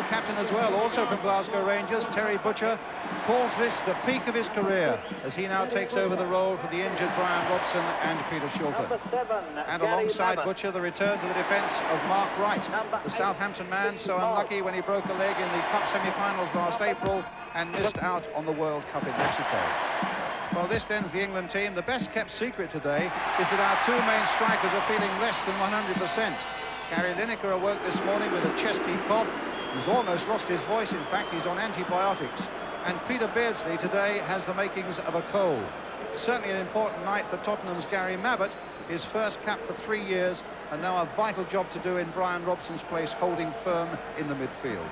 captain as well, also from Glasgow Rangers, Terry Butcher, calls this the peak of his career as he now takes over the role for the injured Brian Robson and Peter Shilton. And alongside Butcher, the return to the defence of Mark Wright, the Southampton man, so unlucky when he broke a leg in the Cup semi-finals last April and missed out on the World Cup in Mexico. Well, this then's the England team. The best kept secret today is that our two main strikers are feeling less than 100%. Gary Lineker awoke this morning with a chesty cough. He's almost lost his voice. In fact, he's on antibiotics. And Peter Beardsley today has the makings of a cold. Certainly an important night for Tottenham's Gary Mabbott, his first cap for 3 years, and now a vital job to do in Brian Robson's place, holding firm in the midfield.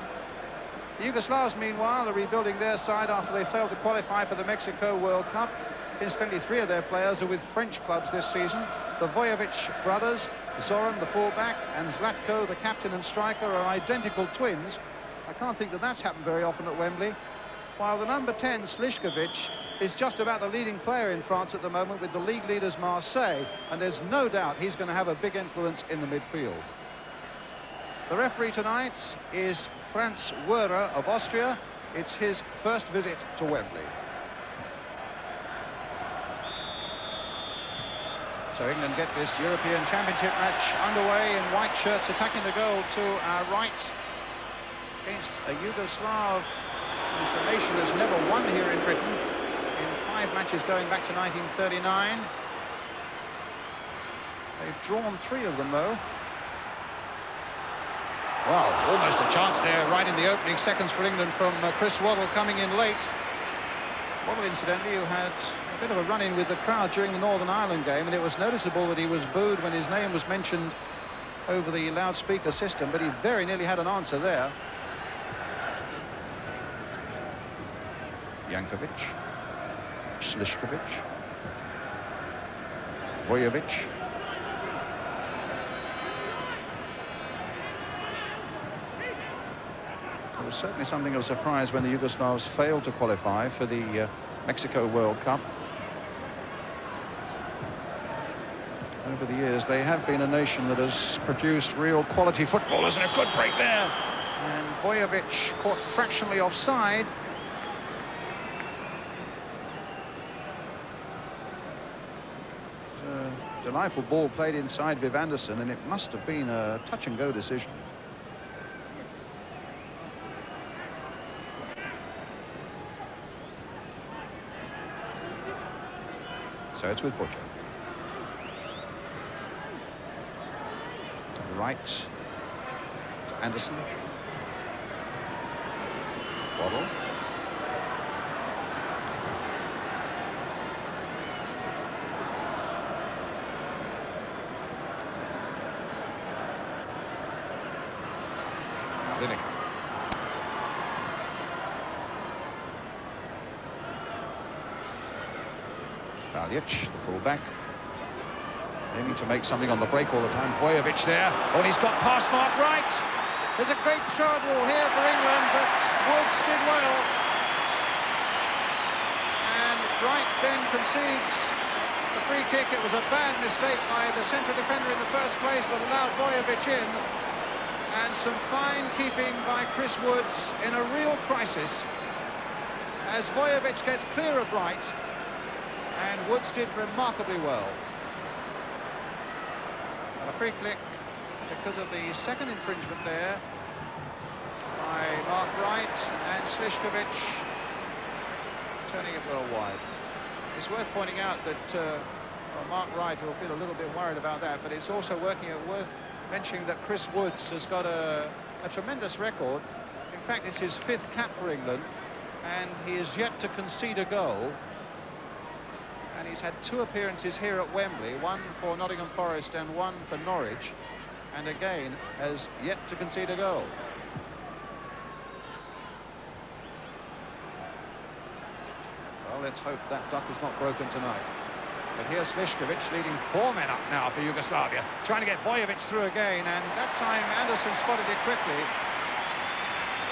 The Yugoslavs, meanwhile, are rebuilding their side after they failed to qualify for the Mexico World Cup. Incidentally, 3 of their players are with French clubs this season. The Vojovic brothers, Zoran, the fullback, and Zlatko, the captain and striker, are identical twins. I can't think that that's happened very often at Wembley. While the number 10, Slišković, is just about the leading player in France at the moment with the league leaders Marseille, and there's no doubt he's going to have a big influence in the midfield. The referee tonight is Franz Wöhrer of Austria. It's his first visit to Wembley. So England get this European Championship match underway in white shirts, attacking the goal to our right against a Yugoslav whose the nation has never won here in Britain in 5 matches going back to 1939. They've drawn 3 of them, though. Well, almost a chance there right in the opening seconds for England from Chris Waddle coming in late. Waddle, incidentally, who had a bit of a run-in with the crowd during the Northern Ireland game, and it was noticeable that he was booed when his name was mentioned over the loudspeaker system, but he very nearly had an answer there. Jankovic, Slišković, Vojovic. It was certainly something of a surprise when the Yugoslavs failed to qualify for the Mexico World Cup. Over the years, they have been a nation that has produced real quality footballers, and a good break there. And Vojovic caught fractionally offside. It was a delightful ball played inside Viv Anderson, and it must have been a touch-and-go decision. So it's with Butcher. Right to Anderson. Waddle. Lineker. Valjic, the fullback, aiming to make something on the break all the time. Vojovic there. Oh, and he's got past Mark Wright. There's a great trouble here for England, but Woods did well. And Wright then concedes the free kick. It was a bad mistake by the central defender in the first place that allowed Vojovic in. And some fine keeping by Chris Woods in a real crisis as Vojovic gets clear of Wright. And Woods did remarkably well. And a free kick because of the second infringement there by Mark Wright, and Slišković turning it well wide. It's worth pointing out that well, Mark Wright will feel a little bit worried about that, but it's also worth mentioning that Chris Woods has got a tremendous record. In fact, it's his 5th cap for England, and he is yet to concede a goal. And he's had 2 appearances here at Wembley, 1 for Nottingham Forest and 1 for Norwich, and again has yet to concede a goal. Well, let's hope that duck is not broken tonight. But here's Slišković leading 4 men up now for Yugoslavia, trying to get Vojovic through again, and that time Anderson spotted it quickly.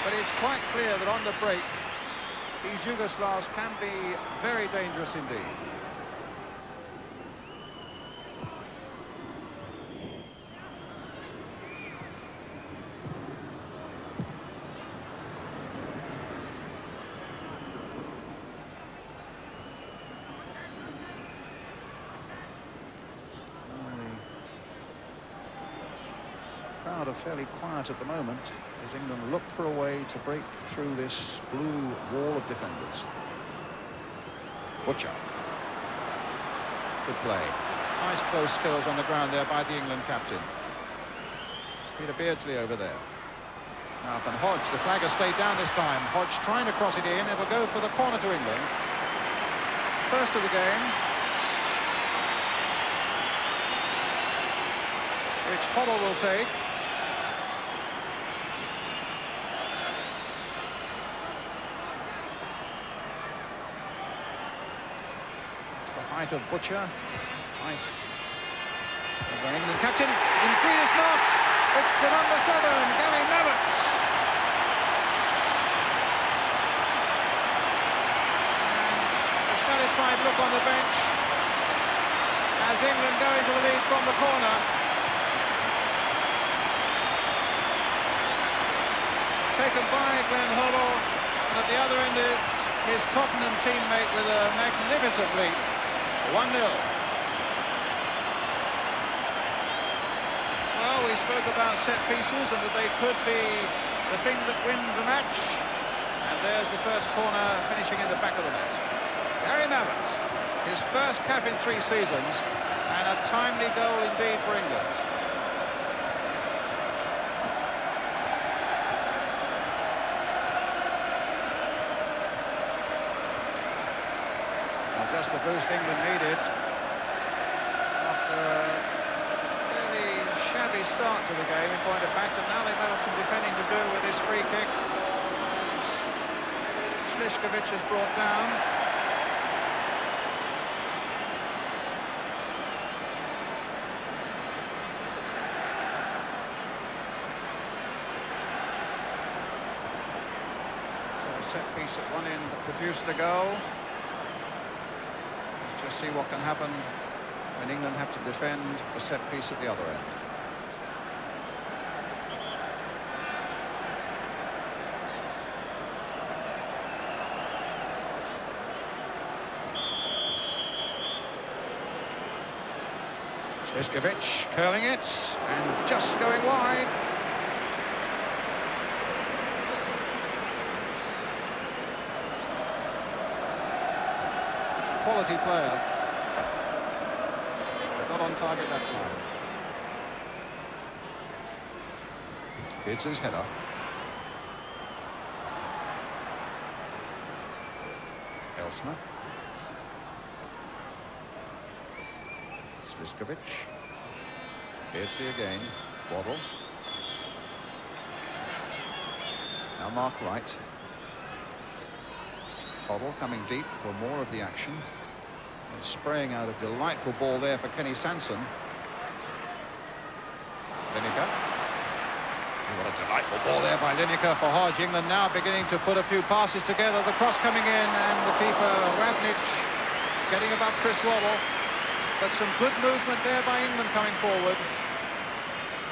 But it's quite clear that on the break, these Yugoslavs can be very dangerous indeed. fairly quiet at the moment as England look for a way to break through this blue wall of defenders. Butcher. Good play. Nice close skills on the ground there by the England captain. Peter Beardsley over there. Now up and Hodge. The flag has stayed down this time. Hodge trying to cross it in. It'll go for the corner to England. First of the game. Which Hoddle will take. It's the height of Butcher. Height of the England captain. Indeed it's not. It's the number 7, Gary Mabbutt. And a satisfied look on the bench as England go into the lead from the corner. Taken by Glenn Hoddle, and at the other end it's his Tottenham teammate with a magnificent leap. 1-0. Well, we spoke about set pieces and that they could be the thing that wins the match. And there's the first corner finishing in the back of the net. Gary Mabbutt, his first cap in 3 seasons, and a timely goal indeed for England. Just the boost England needed after a fairly shabby start to the game in point of fact, and now they've had some defending to do with this free kick. Sliskovic is brought down. So a set piece at one end that produced a goal. Let's see what can happen when England have to defend a set piece at the other end. Sliskovic curling it and just going wide. Quality player, but not on target that time. It's his header. Elsner. Sliskovic. Beardsley again. Waddle. Now Mark Wright. Hoddle coming deep for more of the action. And spraying out a delightful ball there for Kenny Sanson. Lineker. What a delightful ball there by Lineker for Hodge. England now beginning to put a few passes together. The cross coming in and the keeper, Ravnich, getting above Chris Waddle. But some good movement there by England coming forward.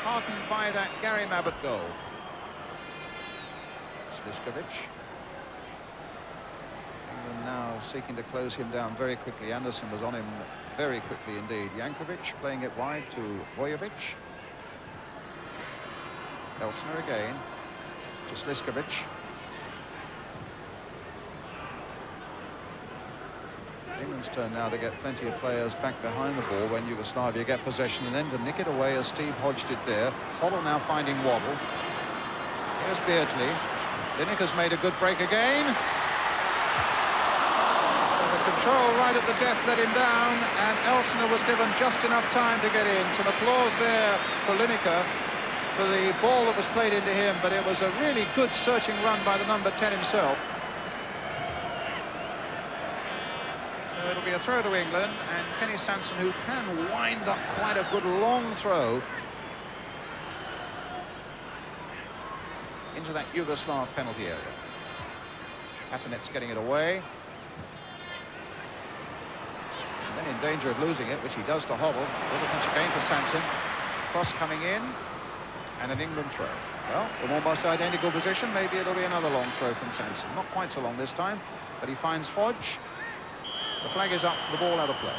Heartened by that Gary Mabbutt goal. Sliskovic. England now seeking to close him down very quickly. Anderson was on him very quickly indeed. Jankovic playing it wide to Vojovic. Elsner again to Sliskovic. England's turn now to get plenty of players back behind the ball when Yugoslavia get possession and then to nick it away as Steve Hodge did there. Hoddle now finding Waddle. Here's Beardsley. Lineker's made a good break again. The control right at the depth let him down, and Elsner was given just enough time to get in. Some applause there for Lineker for the ball that was played into him, but it was a really good searching run by the number 10 himself. So it'll be a throw to England, and Kenny Sanson, who can wind up quite a good long throw into that Yugoslav penalty area. Patanet's getting it away. And then in danger of losing it, which he does to Hoddle. Little touch again for Sanson. Cross coming in, and an England throw. Well, from almost identical position, maybe it'll be another long throw from Sanson. Not quite so long this time, but he finds Hodge. The flag is up, the ball out of play.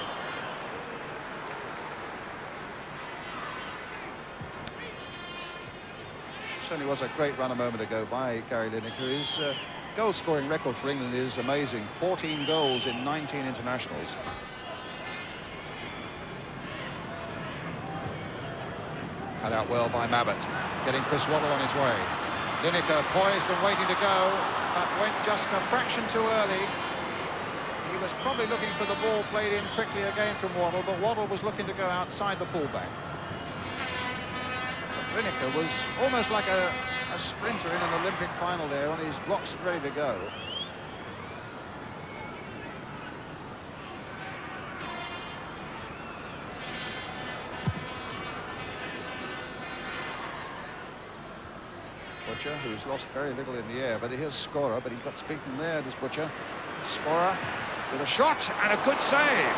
Certainly was a great run a moment ago by Gary Lineker. His goal-scoring record for England is amazing. 14 goals in 19 internationals. Cut out well by Mabbott, getting Chris Waddle on his way. Lineker poised and waiting to go, but went just a fraction too early. He was probably looking for the ball played in quickly again from Waddle, but Waddle was looking to go outside the fullback. But Lineker was almost like a sprinter in an Olympic final there, on his blocks and ready to go. Butcher, who's lost very little in the air, but here's Scorer, but he got beaten there, does Butcher. Scorer with a shot and a good save.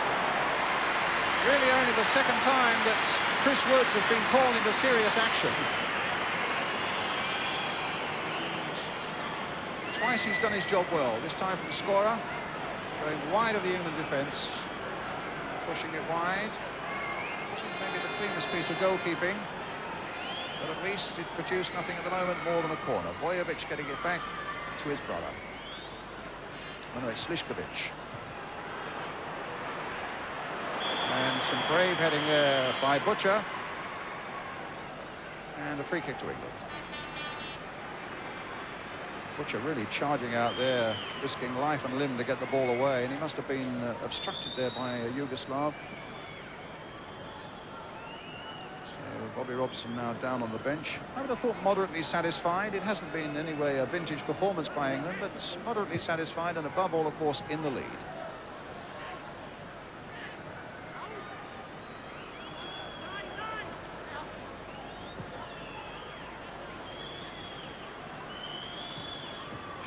Really only the second time that Chris Woods has been called into serious action. Twice he's done his job well, this time from Scorer, going wide of the England defence, pushing it wide. Wasn't maybe the cleanest piece of goalkeeping, but at least it produced nothing at the moment more than a corner. Bojovic getting it back to his brother. Oh no, it's Slišković. And some brave heading there by Butcher. And a free kick to England. Butcher really charging out there, risking life and limb to get the ball away, and he must have been obstructed there by a Yugoslav. So Bobby Robson now down on the bench. I would have thought moderately satisfied. It hasn't been anyway a vintage performance by England, but moderately satisfied, and above all, of course, in the lead.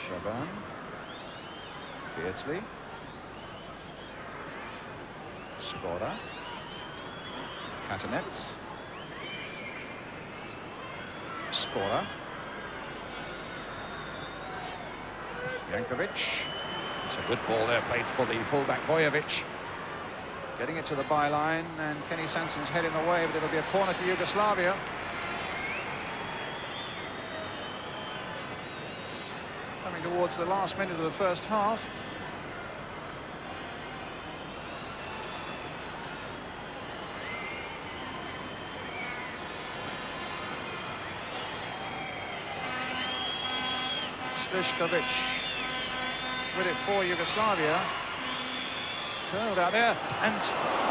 Shaban, Beardsley, Scorer, Katanets, Scorer, Jankovic. It's a good ball there, played for the fullback Bojovic. Getting it to the byline, and Kenny Sansen's head in the way, but it'll be a corner to Yugoslavia. Coming towards the last minute of the first half. Slišković with it for Yugoslavia. Curled out there and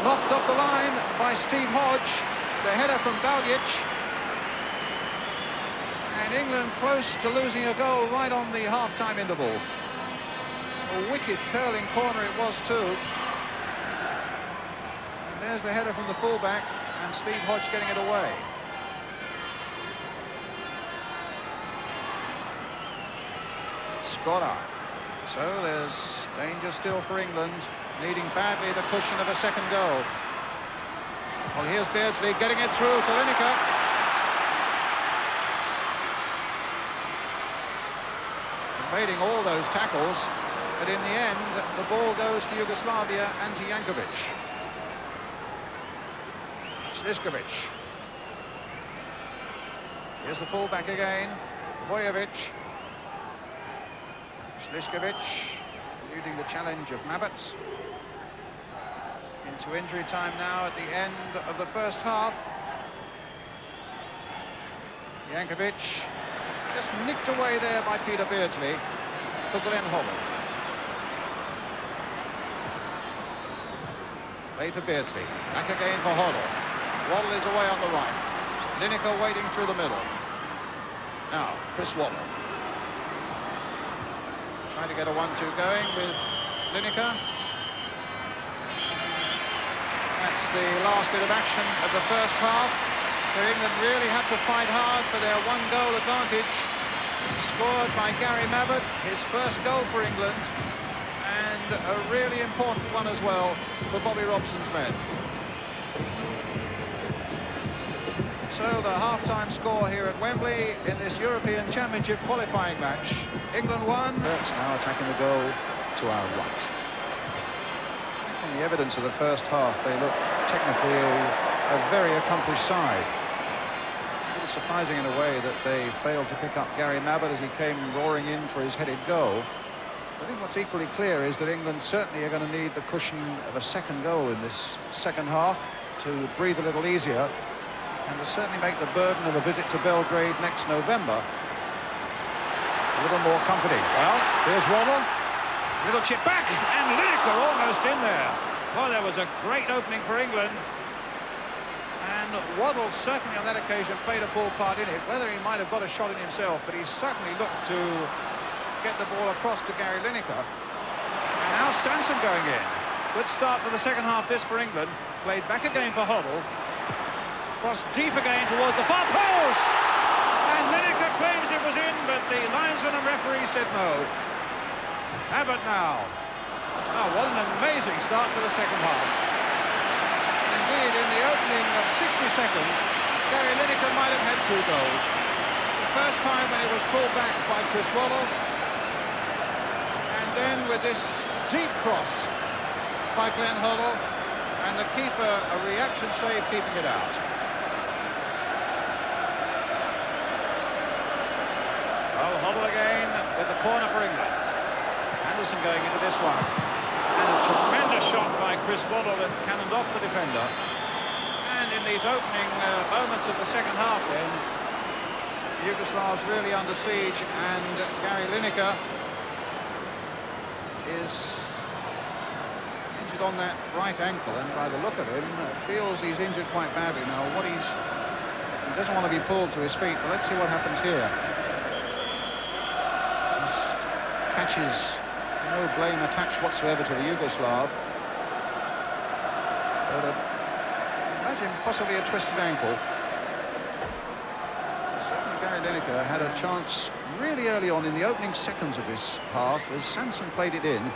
knocked off the line by Steve Hodge. The header from Baljic. And England close to losing a goal right on the half-time interval. A wicked curling corner it was too. And there's the header from the fullback, and Steve Hodge getting it away. Scorer. So there's danger still for England, needing badly the cushion of a second goal. Well, here's Beardsley getting it through to Lineker. Evading all those tackles, but in the end, the ball goes to Yugoslavia and to Jankovic. Slišković. Here's the fullback again, Bojovic. Slišković eluding the challenge of Mabbott. Into injury time now at the end of the first half. Jankovic just nicked away there by Peter Beardsley for Glenn Hoddle. Play for Beardsley. Back again for Hoddle. Waddle is away on the right. Lineker waiting through the middle. Now, Chris Waddle. Trying to get a 1-2 going with Lineker. That's the last bit of action of the first half, where England really had to fight hard for their one-goal advantage. Scored by Gary Mabbott, his first goal for England, and a really important one as well for Bobby Robson's men. So the half-time score here at Wembley in this European Championship qualifying match. England won. That's now attacking the goal to our right. On the evidence of the first half, they look technically a very accomplished side. little surprising in a way that they failed to pick up Gary Mabbutt as he came roaring in for his headed goal. I think what's equally clear is that England certainly are going to need the cushion of a second goal in this second half to breathe a little easier and to certainly make the burden of a visit to Belgrade next November a little more comforting. Well, here's Waddle. Little chip back, and Lineker almost in there. Well, there was a great opening for England. And Waddle certainly on that occasion played a full part in it. Whether he might have got a shot in himself, but he certainly looked to get the ball across to Gary Lineker. And now Sanson going in. Good start to the second half this for England. Played back again for Hoddle. Crossed deep again towards the far post. And Lineker claims it was in, but the linesman and referee said no. Abbott now. Oh, what an amazing start to the second half. Indeed, in the opening of 60 seconds, Gary Lineker might have had 2 goals. The first time when he was pulled back by Chris Waddle, and then with this deep cross by Glenn Hoddle, and the keeper a reaction save keeping it out. Well, Hoddle again with the corner for England. Anderson going into this one. And a tremendous shot by Chris Waddle that cannoned off the defender. And in these opening moments of the second half then, the Yugoslavs really under siege, and Gary Lineker is injured on that right ankle, and by the look of him, feels he's injured quite badly. Now, he doesn't want to be pulled to his feet, but let's see what happens here. Just catches, no blame attached whatsoever to the Yugoslav. But imagine possibly a twisted ankle. Certainly Gary Lineker had a chance really early on in the opening seconds of this half as Sanson played it in.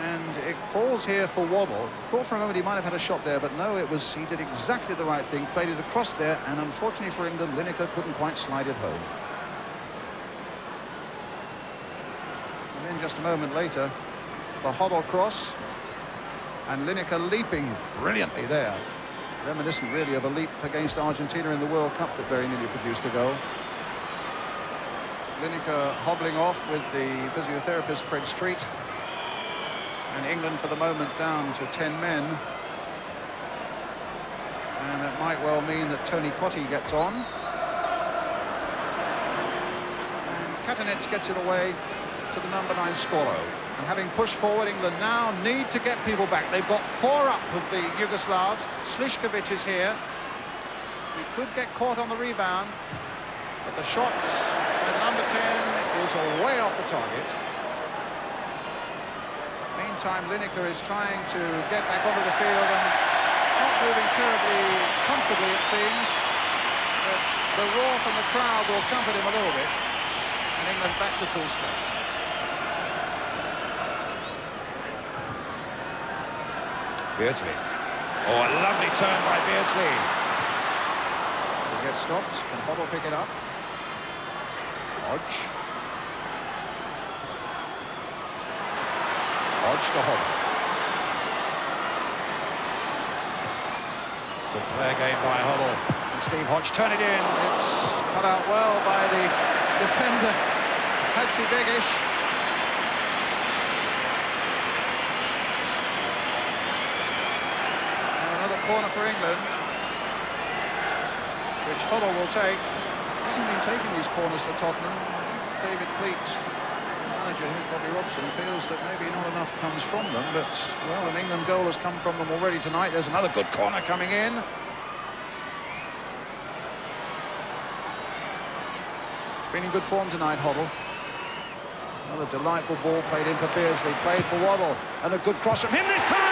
And it falls here for Waddle. Thought for a moment he might have had a shot there, but no, he did exactly the right thing, played it across there, and unfortunately for England, Lineker couldn't quite slide it home. And then just a moment later, the Hoddle cross, and Lineker leaping brilliantly there. Reminiscent really of a leap against Argentina in the World Cup that very nearly produced a goal. Lineker hobbling off with the physiotherapist Fred Street. And England for the moment down to 10 men. And it might well mean that Tony Cottee gets on. And Katanets gets it away to the number 9 Skoro. And having pushed forward, England now need to get people back. They've got 4 up of the Yugoslavs. Slišković is here. He could get caught on the rebound, but the shot by the number 10 is way off the target. Meantime, Lineker is trying to get back onto the field and not moving terribly comfortably, it seems. But the roar from the crowd will comfort him a little bit. And England back to full strength. Beardsley. Oh, a lovely turn by Beardsley. He gets stopped. Can Hoddle pick it up? Hodge. Hodge to Hoddle. Good play again by Hoddle. And Steve Hodge turn it in. It's cut out well by the defender, Hadzibegic. Corner for England, which Hoddle will take. Hasn't been taking these corners for Tottenham. David Fleet, the manager, Bobby Robson, feels that maybe not enough comes from them, but, well, an England goal has come from them already tonight. There's another good corner coming in. Been in good form tonight, Hoddle. Another delightful ball played in for Beardsley, played for Waddle, and a good cross from him this time!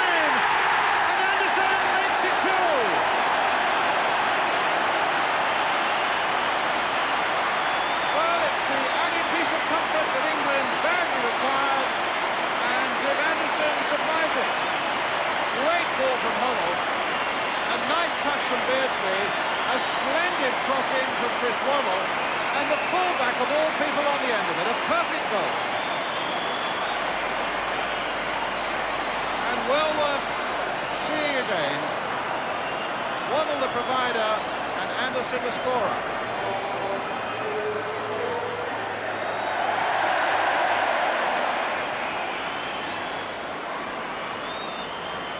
Supplies it. Great ball from Hoddle. A nice touch from Beardsley. A splendid cross in from Chris Waddle. And the fullback of all people on the end of it. A perfect goal. And well worth seeing again. Waddle the provider and Anderson, the scorer.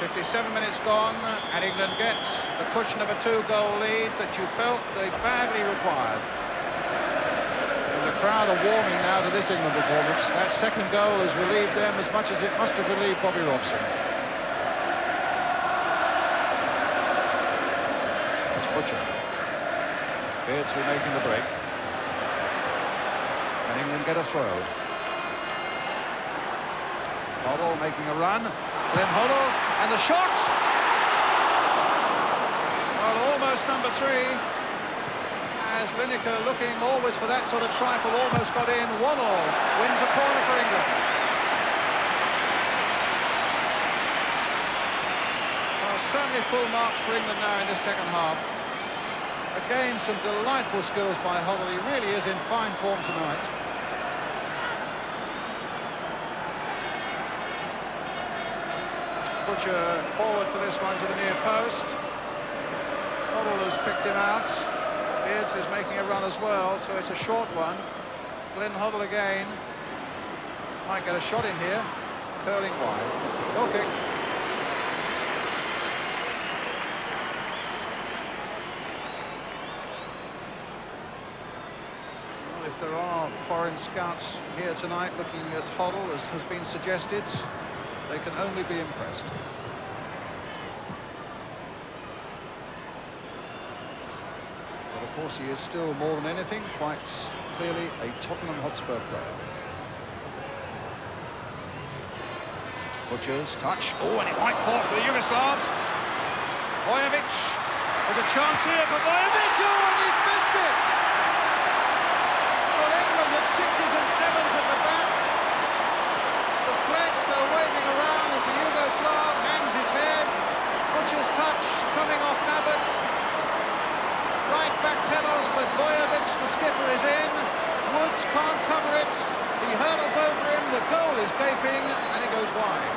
57 minutes gone, and England gets the cushion of a 2-goal lead that you felt they badly required. And the crowd are warming now to this England performance. That second goal has relieved them as much as it must have relieved Bobby Robson. It's Butcher. Beardsley making the break. And England get a throw. Hoddle making a run. Then Hoddle, and the shot! Well, almost number 3. As Lineker, looking always for that sort of trifle, almost got in. 1-1 wins a corner for England. Well, certainly full marks for England now in this second half. Again, some delightful skills by Hoddle. He really is in fine form tonight. Butcher forward for this one to the near post. Hoddle has picked him out. Beardsley's making a run as well, so it's a short one. Glenn Hoddle again. Might get a shot in here. Curling wide. Goal kick. Well, if there are foreign scouts here tonight looking at Hoddle, as has been suggested, they can only be impressed. But of course he is still more than anything quite clearly a Tottenham Hotspur player. Butcher's touch. Oh, and it might fall for the Yugoslavs. Bojovic. There's a chance here for Bojovic. Oh, and he's missed it! Well, England had 6s and 7s at the back. The flags go waving around as the Yugoslav hangs his head. Butcher's touch coming off Abbott. Right back pedals, but Bojovic, the skipper, is in. Woods can't cover it. He hurdles over him. The goal is gaping, and it goes wide.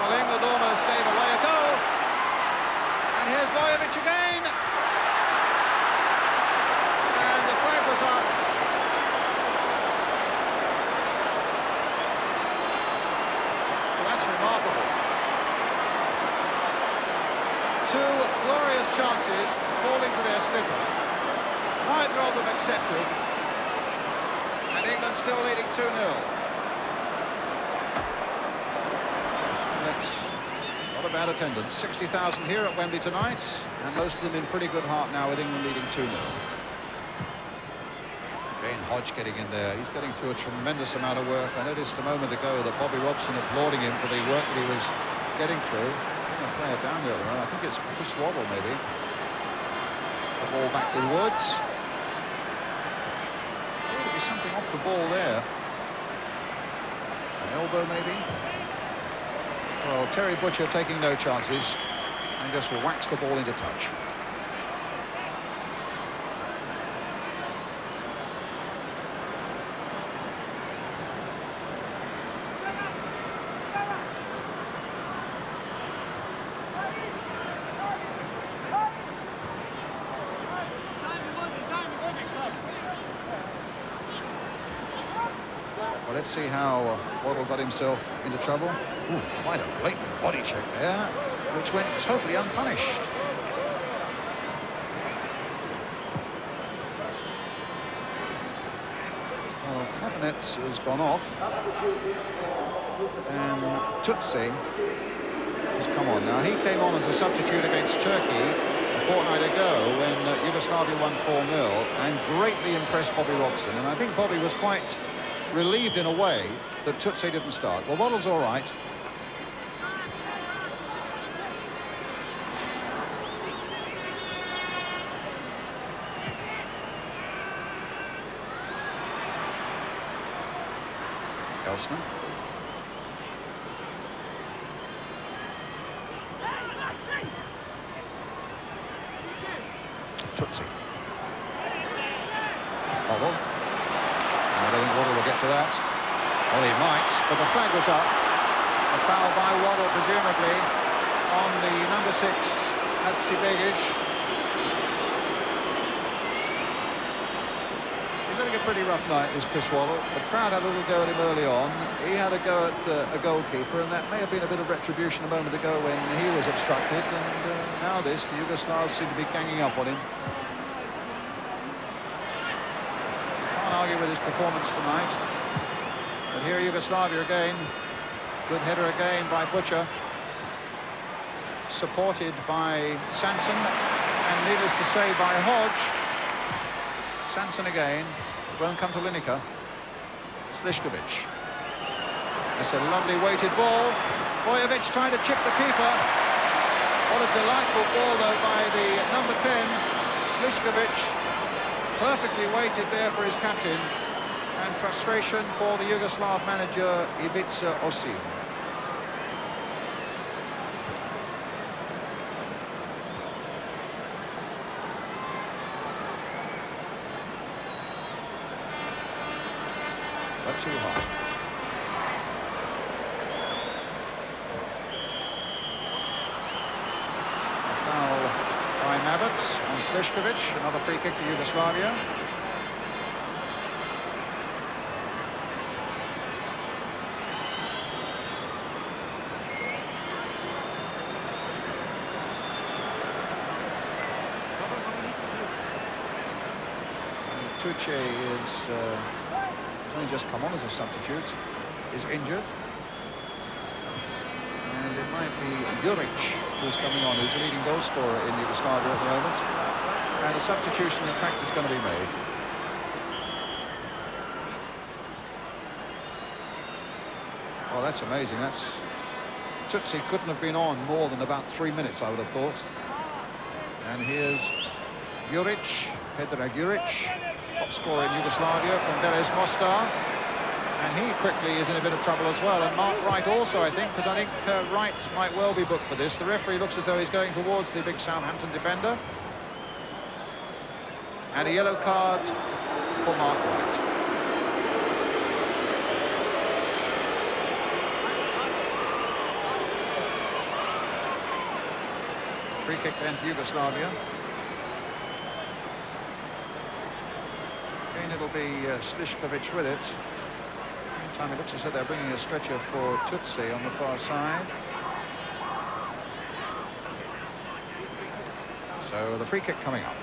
Well, England almost gave away a goal. And here's Bojovic again. And the flag was up. Well, that's remarkable. 2 glorious chances falling to their skipper. Neither of them accepted. And England still leading 2-0. Not a bad attendance. 60,000 here at Wembley tonight, and most of them in pretty good heart now with England leading 2-0. Again, Hodge getting in there. He's getting through a tremendous amount of work. I noticed a moment ago that Bobby Robson applauding him for the work that he was getting through. A player down the other one. I think it's Chris Waddle, maybe. The ball back with Woods. There ought to be something off the ball there. An elbow, maybe. Well, Terry Butcher taking no chances and just whacks the ball into touch. Well, let's see how Waddle got himself into trouble. Ooh, quite a blatant body check there, which went totally unpunished. Well, Katanets has gone off, and Tutsi has come on. Now, he came on as a substitute against Turkey a fortnight ago when Yugoslavia won 4-0, and greatly impressed Bobby Robson. And I think Bobby was quite relieved in a way that Tutsi didn't start. Well, Waddle's all right. Elsner. Tutsi. Waddle. I don't think Waddle will get to that. Well, he might, but the flag was up. A foul by Waddle, presumably, on the number 6, Hadzibegic. He's having a pretty rough night, is Chris Waddle. The crowd had a little go at him early on. He had a go at a goalkeeper, and that may have been a bit of retribution a moment ago when he was obstructed. And now the Yugoslavs seem to be ganging up on him. Can't argue with his performance tonight. But here Yugoslavia again. Good header again by Butcher. Supported by Sanson, and needless to say by Hodge. Sanson again. It won't come to Lineker. Slišković. It's a lovely weighted ball. Bojovic trying to chip the keeper. What a delightful ball though by the number 10, Slišković. Perfectly weighted there for his captain. And frustration for the Yugoslav manager Ivica Osim. But too hard. A foul by Mavets on Slišković. Another free kick to Yugoslavia. Tuce is only just come on as a substitute, is injured. And it might be Juric who's coming on, who's the leading goal scorer in Yugoslavia at the moment. And a substitution, in fact, is going to be made. Oh, that's amazing. Tutsi couldn't have been on more than about 3 minutes, I would have thought. And here's Juric, Pedro Juric. Top scorer in Yugoslavia from Beres Mostar, and he quickly is in a bit of trouble as well. And Mark Wright also, I think, because I think Wright might well be booked for this. The referee looks as though he's going towards the big Southampton defender. And a yellow card for Mark Wright. Free kick then to Yugoslavia. It'll be Slišković with it. Meantime, it looks as though they're bringing a stretcher for Tutsi on the far side. So the free kick coming up.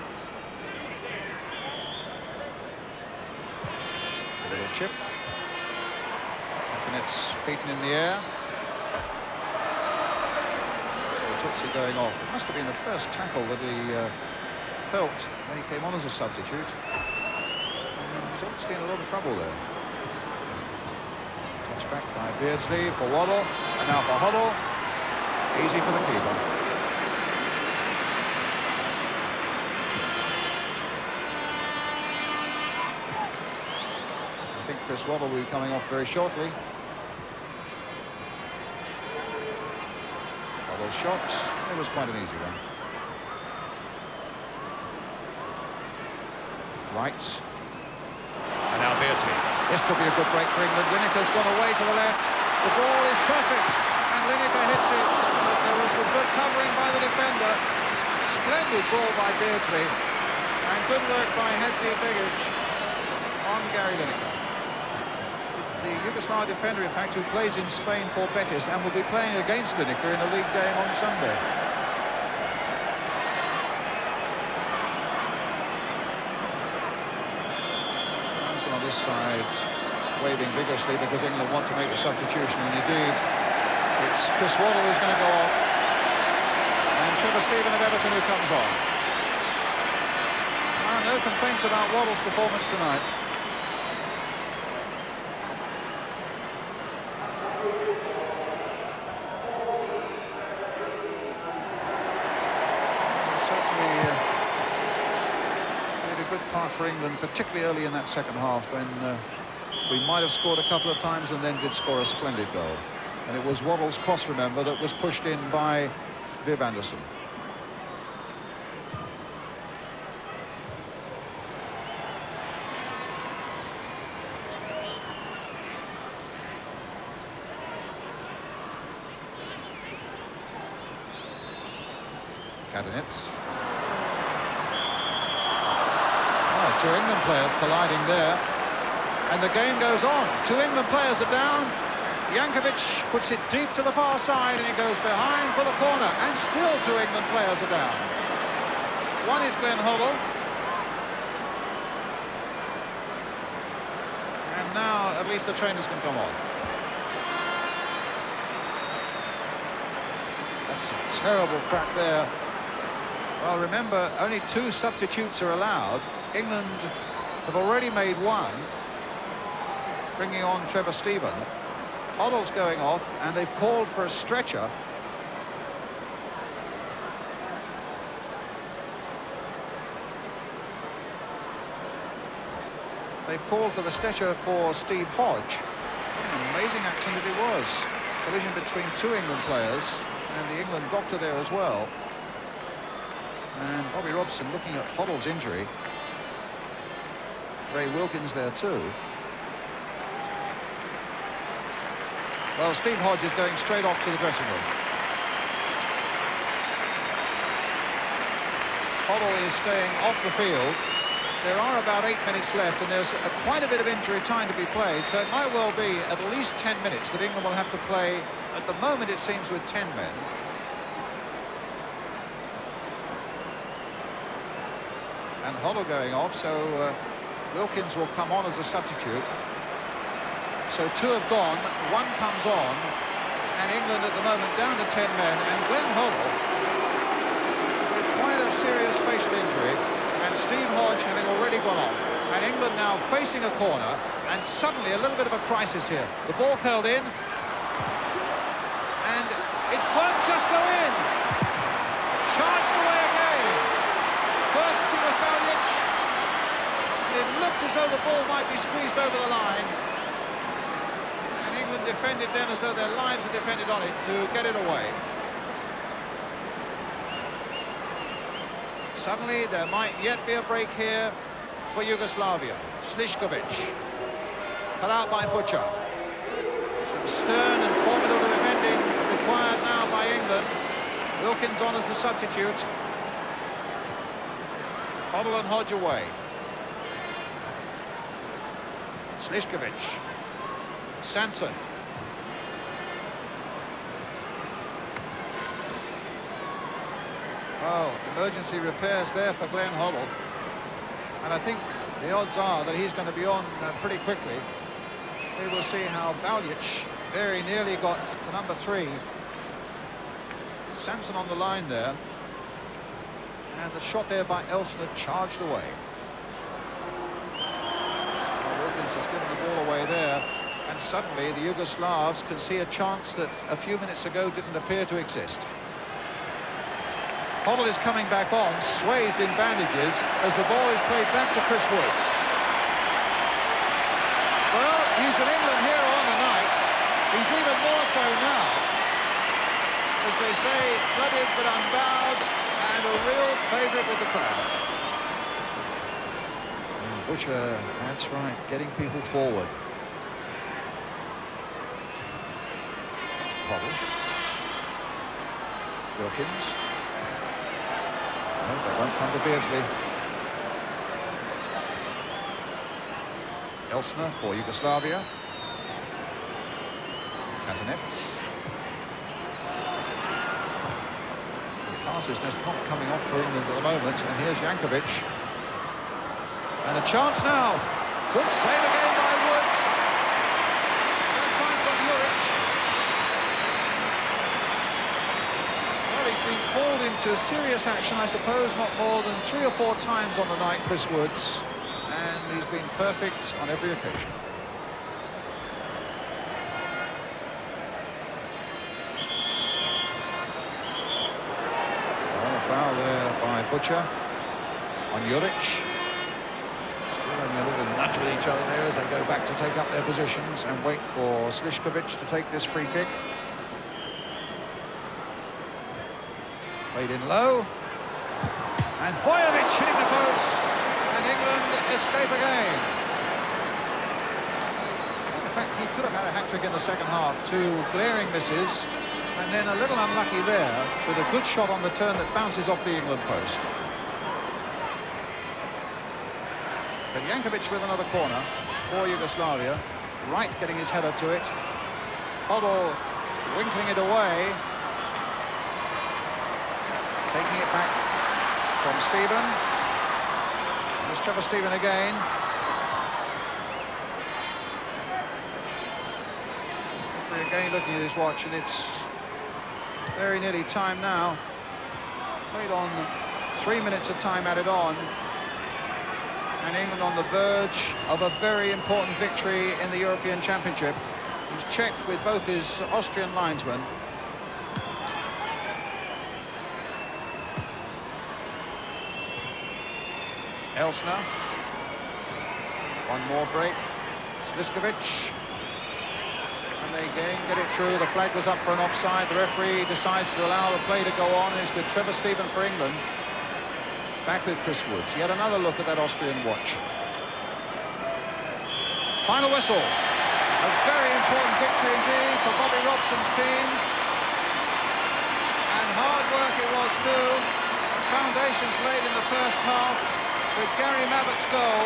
A little chip. And it's beaten in the air. So Tutsi going off. It must have been the first tackle that he felt when he came on as a substitute. He's obviously in a lot of trouble there. Touch back by Beardsley for Waddle, and now for Hoddle. Easy for the keeper. I think Chris Waddle will be coming off very shortly. Waddle shot. It was quite an easy one. Right. And now Beardsley. This could be a good break for England. Lineker's gone away to the left. The ball is perfect, and Lineker hits it. But there was some good covering by the defender. Splendid ball by Beardsley, and good work by Hadzibegic on Gary Lineker. The Yugoslav defender, in fact, who plays in Spain for Betis and will be playing against Lineker in a league game on Sunday. Side waving vigorously because England want to make the substitution, and indeed it's Chris Waddle who's going to go off, and Trevor Stephen of Everton who comes on. No complaints about Waddle's performance tonight. For England, particularly early in that second half, when we might have scored a couple of times and then did score a splendid goal. And it was Waddle's cross, remember, that was pushed in by Viv Anderson. Katanets. Oh, two England players colliding there. And the game goes on. Two England players are down. Jankovic puts it deep to the far side, and it goes behind for the corner. And still two England players are down. One is Glenn Hoddle. And now at least the trainers can come on. That's a terrible crack there. Well, remember, only two substitutes are allowed. England have already made one, bringing on Trevor Stephen. Hoddle's going off, and they've called for a stretcher. They've called for the stretcher for Steve Hodge. What an amazing accident it was. Collision between two England players, and the England doctor there as well. And Bobby Robson looking at Hoddle's injury. Ray Wilkins there too. Well, Steve Hodge is going straight off to the dressing room. Hoddle is staying off the field. There are about 8 minutes left, and there's quite a bit of injury time to be played, so it might well be at least 10 minutes that England will have to play. At the moment, it seems, with 10 men. And Hoddle going off, so Wilkins will come on as a substitute. So two have gone, one comes on, and England at the moment down to 10 men, and Glenn Hoddle with quite a serious facial injury, and Steve Hodge having already gone off. And England now facing a corner, and suddenly a little bit of a crisis here. The ball curled in, and it won't just go in. Charged away again. First to Valic, and it looked as though the ball might be squeezed over the line. England defended then as though their lives had depended on it to get it away. Suddenly there might yet be a break here for Yugoslavia. Slišković cut out by Butcher. Some stern and formidable defending required now by England. Wilkins on as the substitute. Hoddle and Hodge away. Slišković. Sanson. Oh, emergency repairs there for Glenn Hoddle. And I think the odds are that he's going to be on pretty quickly. We will see how Valic very nearly got the number 3. Sanson on the line there. And the shot there by Elsner charged away. Well, Wilkins has given the ball away there. And suddenly the Yugoslavs can see a chance that a few minutes ago didn't appear to exist. Hoddle is coming back on, swathed in bandages, as the ball is played back to Chris Woods. Well, he's an England hero on the night. He's even more so now. As they say, blooded but unbowed, and a real favourite with the crowd. And Butcher, that's right, getting people forward. Hoddle. Wilkins. No, that won't come to Beardsley. Elsner for Yugoslavia. Katanets. The pass is just not coming off for England at the moment, and here's Jankovic. And a chance now. Good save again by Woods. No time from Juric. Well, he's been called into serious action, I suppose, not more than 3 or 4 times on the night, Chris Woods. And he's been perfect on every occasion. Well, a foul there by Butcher on Juric. Having a little nudge with each other there as they go back to take up their positions and wait for Slišković to take this free kick. Played in low. And Bojovic hitting the post. And England escape again. In fact, he could have had a hat-trick in the second half. 2 glaring misses. And then a little unlucky there with a good shot on the turn that bounces off the England post. But Jankovic with another corner for Yugoslavia. Wright getting his header to it. Hoddle winkling it away. Taking it back from Stephen. There's Trevor Stephen again. We're again looking at his watch, and it's very nearly time now. Played on 3 minutes of time added on. And England on the verge of a very important victory in the European Championship. He's checked with both his Austrian linesmen. Elsner. One more break. Sliskovic. And they again get it through. The flag was up for an offside. The referee decides to allow the play to go on. It's with Trevor Stephen for England. Back with Chris Woods. Yet another look at that Austrian watch. Final whistle. A very important victory indeed for Bobby Robson's team. And hard work it was too. Foundations laid in the first half with Gary Mabbutt's goal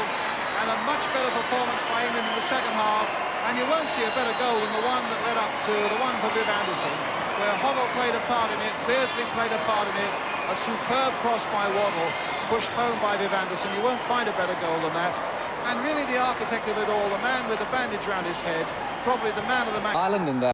and a much better performance by England in the second half. And you won't see a better goal than the one that led up to the one for Viv Anderson, where Hoddle played a part in it, Beardsley played a part in it. A superb cross by Waddle, pushed home by Viv Anderson. You won't find a better goal than that. And really the architect of it all, the man with the bandage round his head, probably the man of the match. Ireland in there.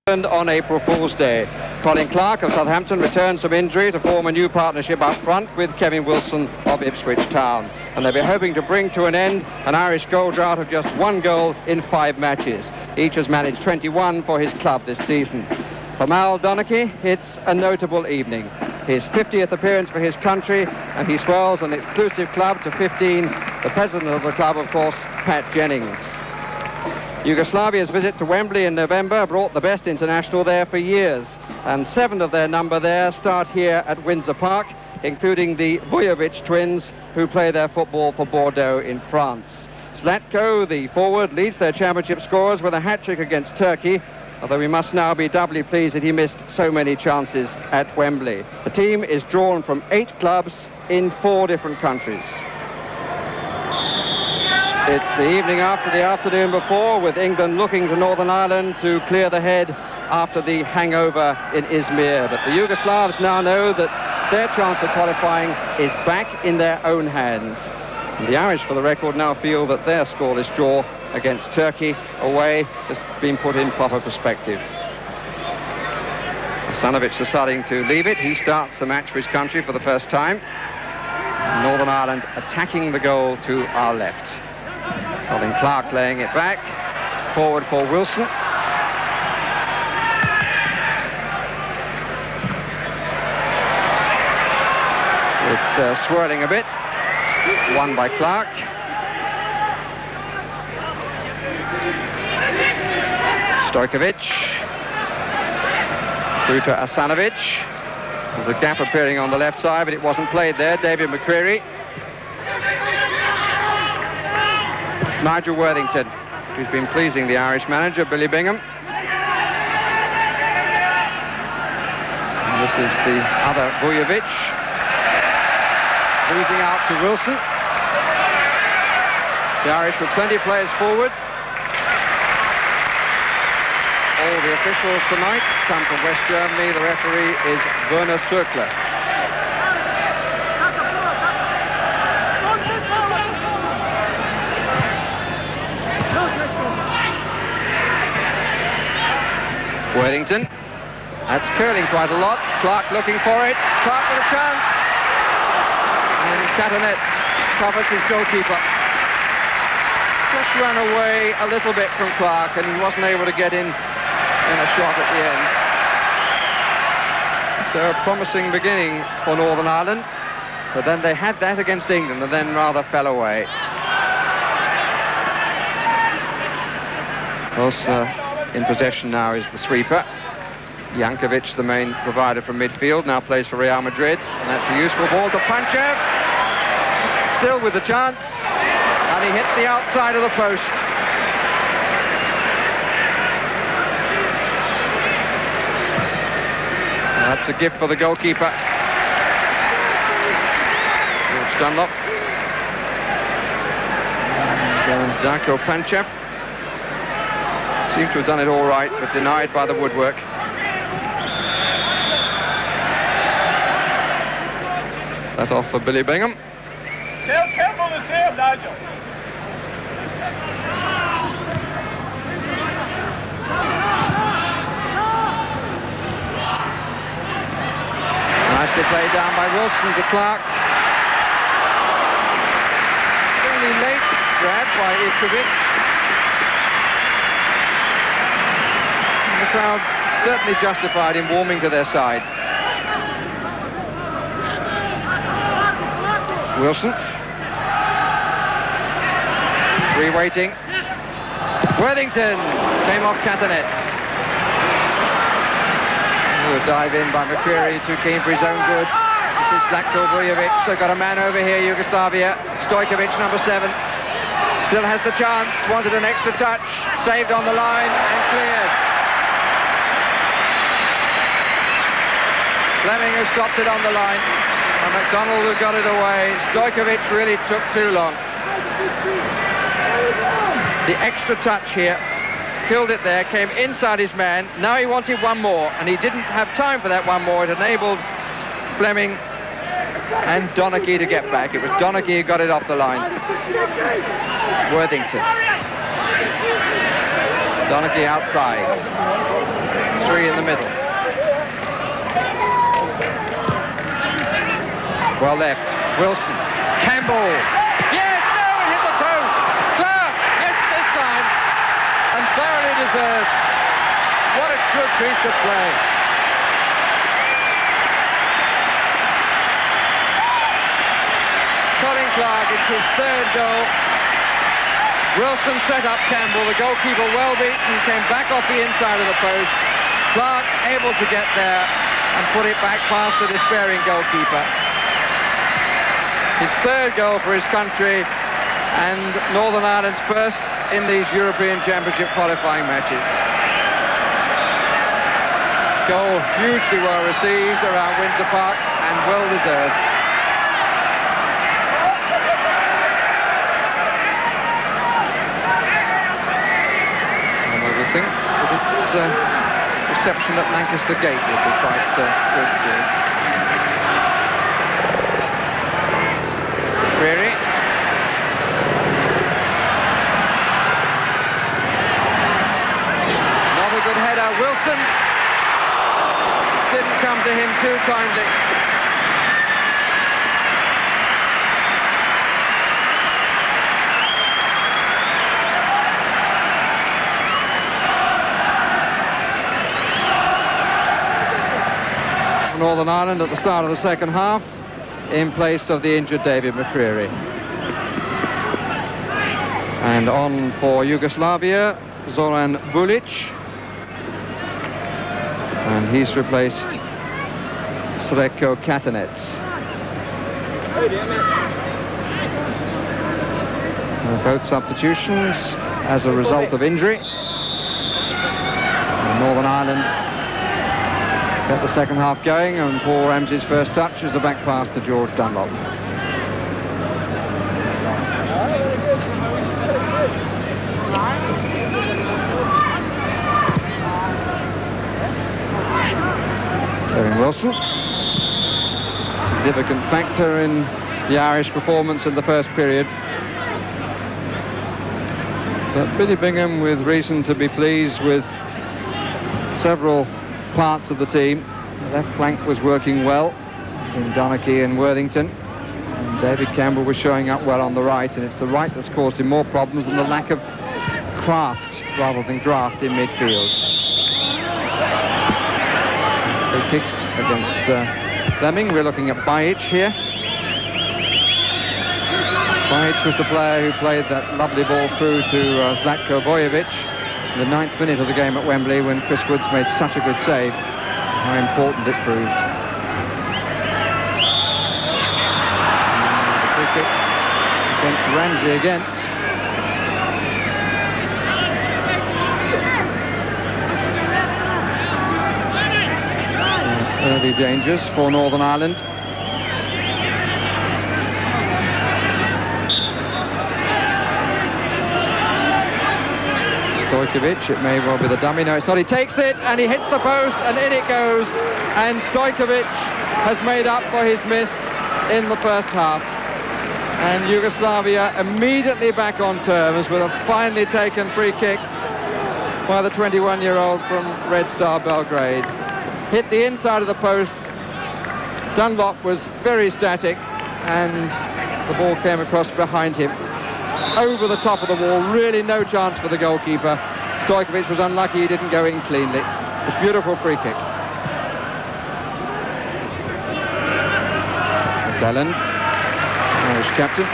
On April Fool's Day, Colin Clark of Southampton returns from injury to form a new partnership up front with Kevin Wilson of Ipswich Town. And they'll be hoping to bring to an end an Irish goal drought of just 1 goal in 5 matches. Each has managed 21 for his club this season. For Mal Donachie, it's a notable evening. His 50th appearance for his country, and he swells an exclusive club to 15. The president of the club, of course, Pat Jennings. Yugoslavia's visit to Wembley in November brought the best international there for years, and 7 of their number there start here at Windsor Park, including the Vujovic twins, who play their football for Bordeaux in France. Zlatko, the forward, leads their championship scorers with a hat-trick against Turkey, although we must now be doubly pleased that he missed so many chances at Wembley. The team is drawn from 8 clubs in 4 different countries. It's the evening after the afternoon before, with England looking to Northern Ireland to clear the head after the hangover in Izmir. But the Yugoslavs now know that their chance of qualifying is back in their own hands. And the Irish, for the record, now feel that their scoreless draw against Turkey away has been put in proper perspective. Hasanovic deciding to leave it. He starts the match for his country for the first time. Northern Ireland attacking the goal to our left. Colin Clark laying it back. Forward for Wilson. It's swirling a bit. Won by Clark. Stojkovic. Through to Hasanovic. There's a gap appearing on the left side, but it wasn't played there. David McCreary. Nigel Worthington, who's been pleasing the Irish manager, Billy Bingham. And this is the other Vujovic. Losing out to Wilson. The Irish with plenty of players forward. All the officials tonight come from West Germany. The referee is Werner Zirkler. Worthington. That's curling quite a lot. Clark looking for it. Clark with a chance. And Katanets covers his goalkeeper. Just ran away a little bit from Clark, and he wasn't able to get in a shot at the end. So a promising beginning for Northern Ireland, but then they had that against England and then rather fell away. Of course, in possession now is the sweeper. Jankovic, the main provider from midfield, now plays for Real Madrid, and that's a useful ball to Panchev. Still with the chance, and he hit the outside of the post. That's a gift for the goalkeeper. George Dunlop. And Darko Panchev seemed to have done it all right, but denied by the woodwork. That off for Billy Bingham. Tell Campbell to save, Nigel. Nicely played down by Wilson to Clark. Fairly late grab by Ivkovic. And the crowd certainly justified in warming to their side. Wilson. Three waiting. Worthington came off Catanets. A dive in by McCreary, too keen for his own good. This is Zlatko Vujovic. They've got a man over here, Yugoslavia. Stojkovic, number 7. Still has the chance, wanted an extra touch. Saved on the line and cleared. Fleming has stopped it on the line. And McDonald who got it away. Stojkovic really took too long. The extra touch here. Killed it there, came inside his man. Now he wanted one more, and he didn't have time for that one more. It enabled Fleming and Donaghy to get back. It was Donaghy who got it off the line. Worthington. Donaghy outside. 3 in the middle. Well left. Wilson. Campbell. Yes, no, it hit the post. Clark, yes, this time. And thoroughly deserved. What a good piece of play. Colin Clark, it's his 3rd goal. Wilson set up Campbell. The goalkeeper well beaten, came back off the inside of the post. Clark able to get there and put it back past the despairing goalkeeper. His 3rd goal for his country, and Northern Ireland's first in these European Championship qualifying matches. Goal hugely well received around Windsor Park and well deserved. And I would think that its reception at Lancaster Gate would be quite good too. Query. Good header. Wilson didn't come to him too kindly. Northern Ireland at the start of the second half in place of the injured David McCreary. And on for Yugoslavia, Zoran Bulic. And he's replaced Sreko Catanets. Both substitutions as a result of injury. And Northern Ireland get the second half going, and Paul Ramsey's first touch is the back pass to George Dunlop. Wilson, significant factor in the Irish performance in the first period. But Billy Bingham with reason to be pleased with several parts of the team. The left flank was working well in Donaghy and Worthington. And David Campbell was showing up well on the right, and it's the right that's caused him more problems than the lack of craft rather than graft in midfield. Free kick against Fleming. We're looking at Bajic here. Bajic was the player who played that lovely ball through to Zlatko Vujovic in the 9th minute of the game at Wembley when Chris Woods made such a good save. How important it proved. The free kick against Ramsey again. early dangers for Northern Ireland. Stojkovic, it may well be the dummy. No, it's not. He takes it and he hits the post and in it goes. And Stojkovic has made up for his miss in the first half. And Yugoslavia immediately back on terms with a finely taken free kick by the 21-year-old from Red Star Belgrade. Hit the inside of the post. Dunlop was very static and the ball came across behind him. Over the top of the wall, really no chance for the goalkeeper. Stojkovic was unlucky he didn't go in cleanly. It's a beautiful free kick. Talent, Irish captain.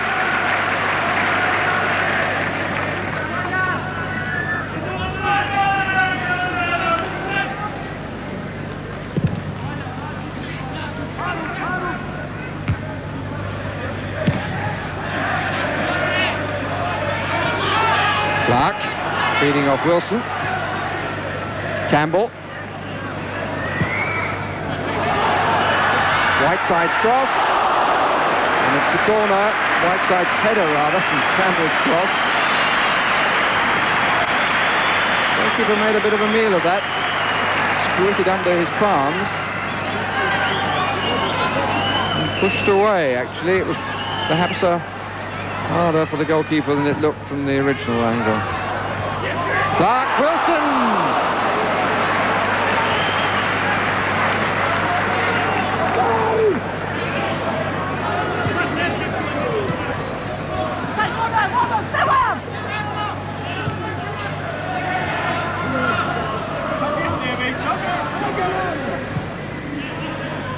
Clark, feeding off Wilson. Campbell. Whiteside's cross. And it's a corner, Whiteside's header rather, from Campbell's cross. The keeper made a bit of a meal of that. Squirted under his palms. And pushed away, actually. It was perhaps harder for the goalkeeper than it looked from the original angle. Clark, Wilson!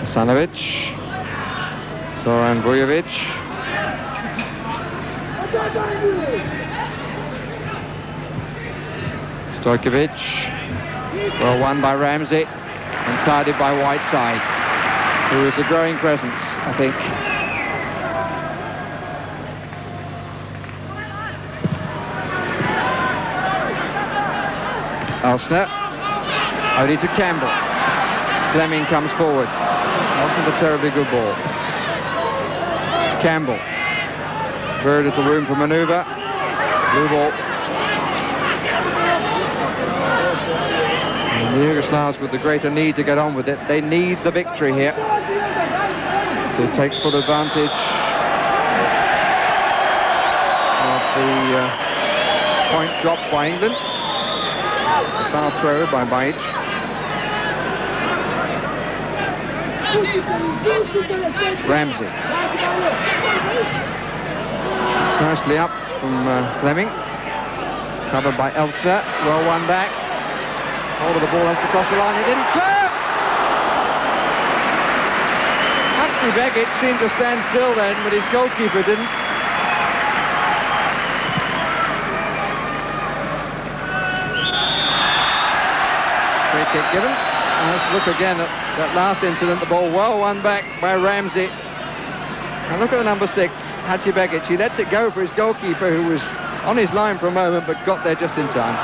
Sanovic, Zoran Vujovic. Stojkovic, well won by Ramsey and tidied by Whiteside, who is a growing presence, I think. Elsner, only to Campbell. Fleming comes forward. Wasn't a terribly good ball. Campbell. Very little room for manoeuvre. Blue ball. And the Yugoslavs with the greater need to get on with it. They need the victory here to take full advantage of the point dropped by England. A foul throw by Bajic. Ramsey. It's nicely up from Fleming. Covered by Elsner. Well won back. Hold of the ball has to cross the line. He didn't clear! Begic seemed to stand still then, but his goalkeeper didn't. Free kick given. Let's look again at that last incident. The ball well won back by Ramsey. And look at the number 6, Begic. He lets it go for his goalkeeper, who was on his line for a moment, but got there just in time.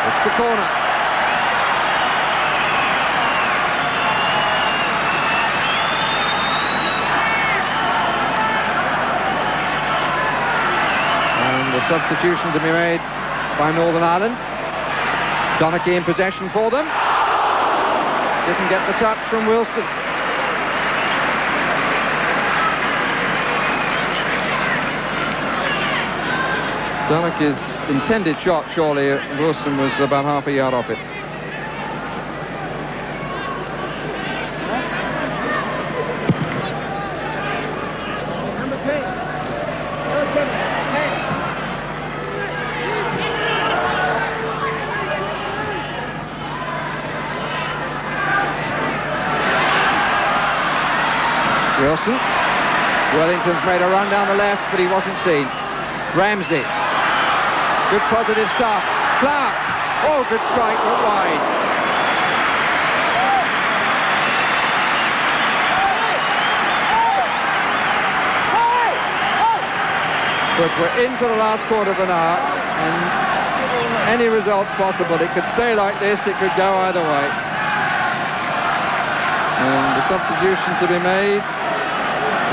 It's a corner. And the substitution to be made by Northern Ireland. Donachie in possession for them. Didn't get the touch from Wilson. Donachie's intended shot, surely, Wilson was about half a yard off it. Wilson. Wellington's made a run down the left, but he wasn't seen. Ramsey. Good positive stuff. Clark. Oh, good strike, but wide. But we're into the last quarter of an hour, and any result's possible. It could stay like this, it could go either way. substitution to be made.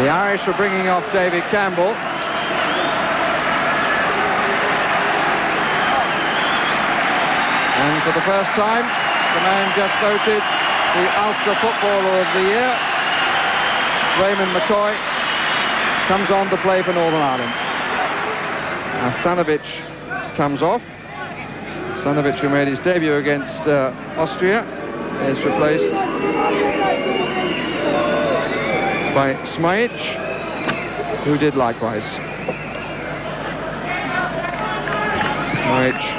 The Irish are bringing off David Campbell. And for the first time, the man just voted the Ulster Footballer of the Year, Raymond McCoy, comes on to play for Northern Ireland. Asanovic comes off. Asanovic, who made his debut against Austria, is replaced by Smajic, who did likewise. Smajic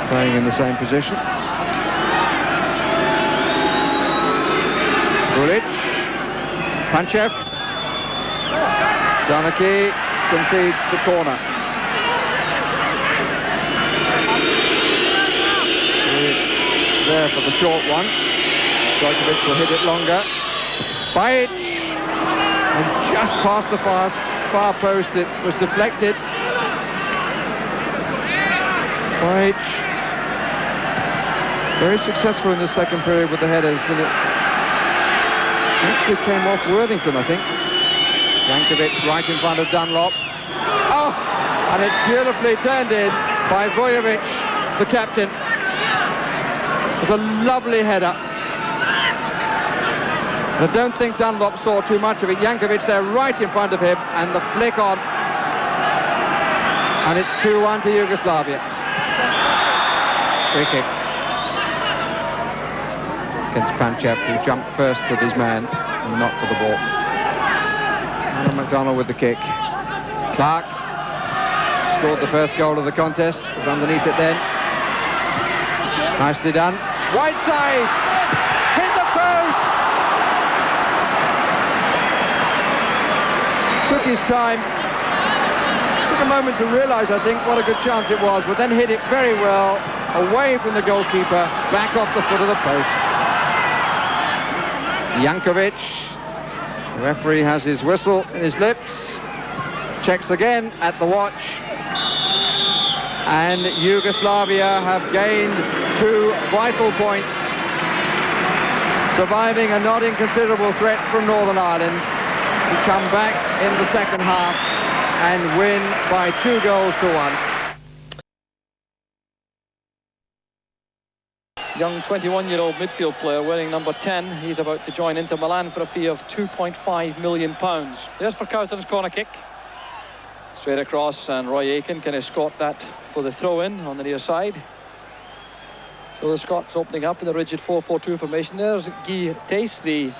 playing in the same position. Bulic, Panchev, Donachie concedes the corner. Bulic there for the short one. Stojkovic will hit it longer. Bajic, and just past the far post, it was deflected. Bajic, very successful in the second period with the headers, and it actually came off Worthington, I think. Jankovic right in front of Dunlop. Oh, and it's beautifully turned in by Vujovic, the captain. It was a lovely header. I don't think Dunlop saw too much of it. Jankovic there right in front of him, and the flick on. And it's 2-1 to Yugoslavia. Free kick against Panchev, who jumped first at his man and not for the ball. Alan McDonald with the kick. Clark scored the first goal of the contest. Was underneath it then. Nicely done. Right side! Hit the post! Took his time. Took a moment to realise, I think, what a good chance it was, but then hit it very well, away from the goalkeeper, back off the foot of the post. Jankovic, the referee has his whistle in his lips, checks again at the watch, and Yugoslavia have gained 2 vital points, surviving a not inconsiderable threat from Northern Ireland to come back in the second half and win by 2 goals to 1. Young 21-year-old midfield player wearing number 10. He's about to join Inter Milan for a fee of £2.5 million. There's Verkouten's corner kick. Straight across, and Roy Aitken can escort that for the throw-in on the near side. So the Scots opening up in the rigid 4-4-2 formation. There's Guy Thys, the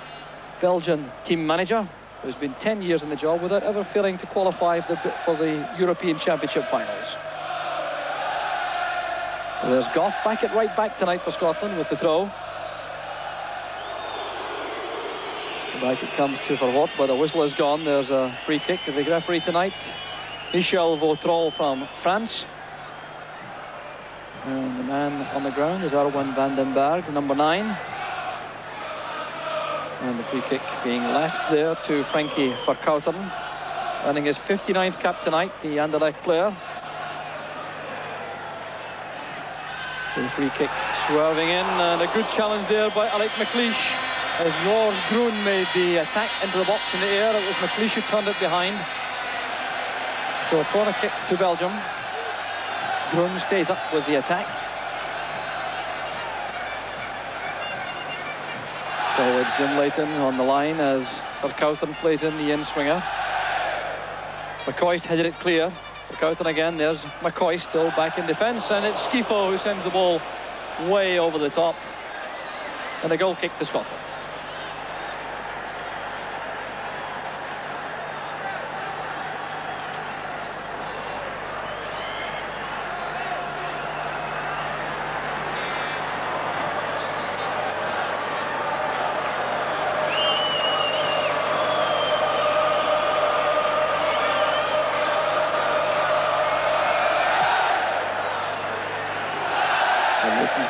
Belgian team manager, who's been 10 years in the job without ever failing to qualify for the European Championship finals. So there's Goff back at right back tonight for Scotland with the throw. Back it comes to Verwoerd, but the whistle is gone. There's a free kick. The big referee tonight, Michel Vautron from France. And the man on the ground is Erwin van den Berg, number 9. And the free kick being left there to Frankie Verkouten, earning his 59th cap tonight, the Anderlecht player. The free kick swerving in, and a good challenge there by Alec McLeish. As Lord Groen made the attack into the box in the air, it was McLeish who turned it behind. So a corner kick to Belgium. Groen stays up with the attack. So it's Jim Leighton on the line as Verkouten plays in the in-swinger. McCoy headed it clear. Verkouten again, there's McCoy still back in defence, and it's Schifo who sends the ball way over the top. And a goal kick to Scotland.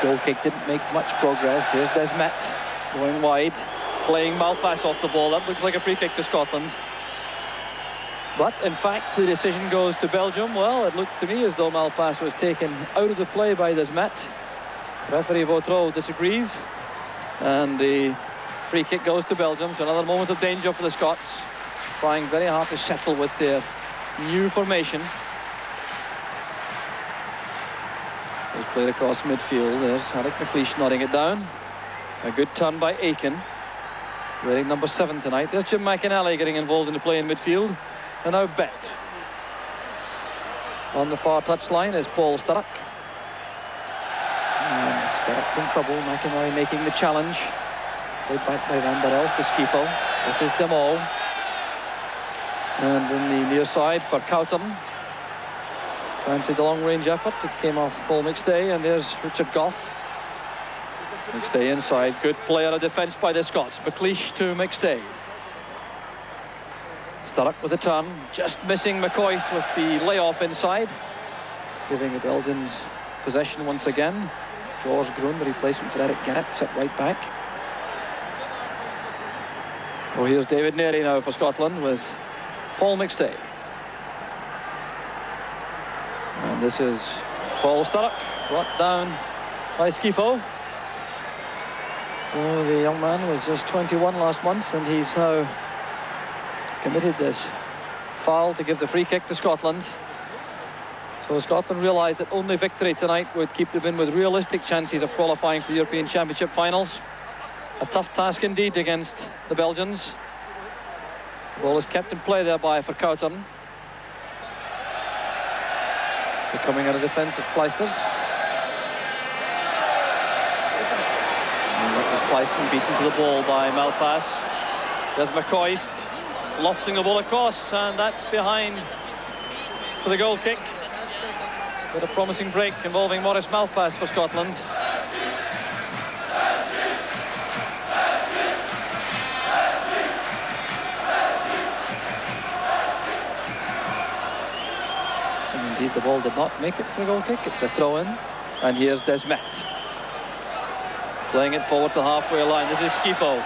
Goal kick didn't make much progress. Here's Desmet going wide, playing Malpass off the ball. That looks like a free kick to Scotland. But in fact, the decision goes to Belgium. Well, it looked to me as though Malpass was taken out of the play by Desmet. Referee Vautreau disagrees, and the free kick goes to Belgium. So another moment of danger for the Scots, trying very hard to settle with their new formation. It's played across midfield. There's Alec McLeish nodding it down. A good turn by Aiken, wearing number 7 tonight. There's Jim McInally getting involved in the play in midfield. And now Bet. On the far touchline is Paul Sturrock. And Sturrock's in trouble. McInally making the challenge. Played back by Van der Elst to Schifo. This is Demol. And in the near side for Cowton. Fancied the long-range effort. It came off Paul McStay, and there's Richard Goff. McStay inside. Good play out of defence by the Scots. McLeish to McStay. Sturrock with a turn. Just missing McCoist with the layoff inside. Giving the Belgians possession once again. George Groen, the replacement for Eric Garrett, set right back. Oh, here's David Neary now for Scotland with Paul McStay. And this is Paul Sturrock, brought down by Schifo. Oh, the young man was just 21 last month, and he's now committed this foul to give the free kick to Scotland. So Scotland realised that only victory tonight would keep them in with realistic chances of qualifying for the European Championship finals. A tough task indeed against the Belgians. The ball is kept in play there by Verkouteren. So coming out of defence is Kleisters. And that was Kleisten beaten to the ball by Malpass. There's McCoist lofting the ball across, and that's behind for the goal kick. With a promising break involving Maurice Malpass for Scotland. And indeed the ball did not make it for a goal kick. It's a throw-in. And here's Desmet. Playing it forward to the halfway line. This is Schifo.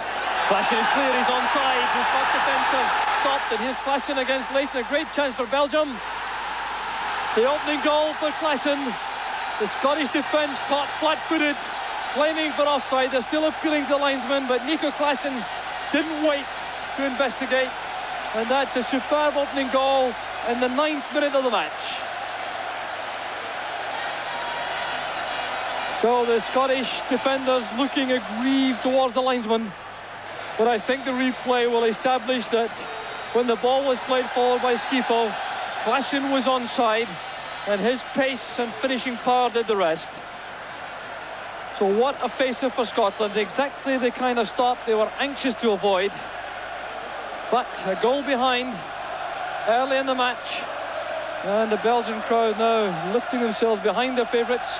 Klassen is clear, he's onside. He's got defensive. Stopped, and here's Klassen against Leighton. A great chance for Belgium. The opening goal for Klassen. The Scottish defence caught flat-footed, claiming for offside. They're still appealing to the linesman, but Nico Klassen didn't wait to investigate. And that's a superb opening goal in the 9th minute of the match. So the Scottish defenders looking aggrieved towards the linesman. But I think the replay will establish that when the ball was played forward by Schifo, Klassen was onside, and his pace and finishing power did the rest. So what a face-off for Scotland. Exactly the kind of stop they were anxious to avoid. But a goal behind early in the match. And the Belgian crowd now lifting themselves behind their favourites.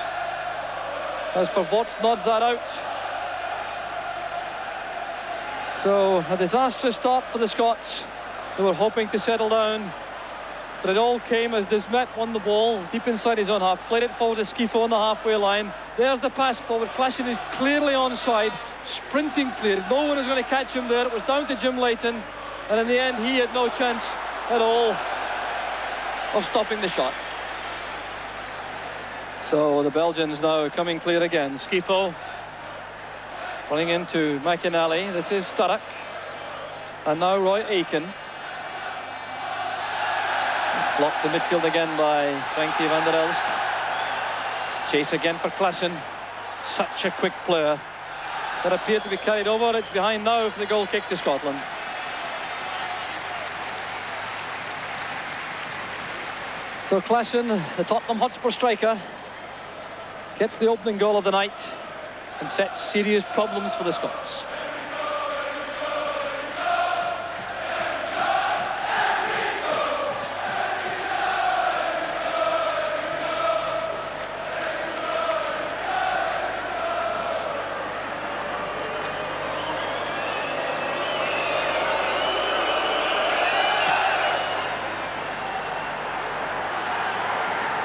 As Vervoorts nods that out. So a disastrous start for the Scots. They were hoping to settle down, but it all came as Desmet won the ball deep inside his own half, played it forward to Schifo on the halfway line. There's the pass forward. Klassen is clearly onside, sprinting clear. No one is going to catch him there. It was down to Jim Leighton, and in the end he had no chance at all of stopping the shot. So the Belgians now coming clear again. Schifo running into McInally. This is Sturrock. And now Roy Aiken. It's blocked the midfield again by Frankie van der Elst. Chase again for Klassen. Such a quick player. That appeared to be carried over. It's behind now for the goal kick to Scotland. So Klassen, the Tottenham Hotspur striker, gets the opening goal of the night and sets serious problems for the Scots.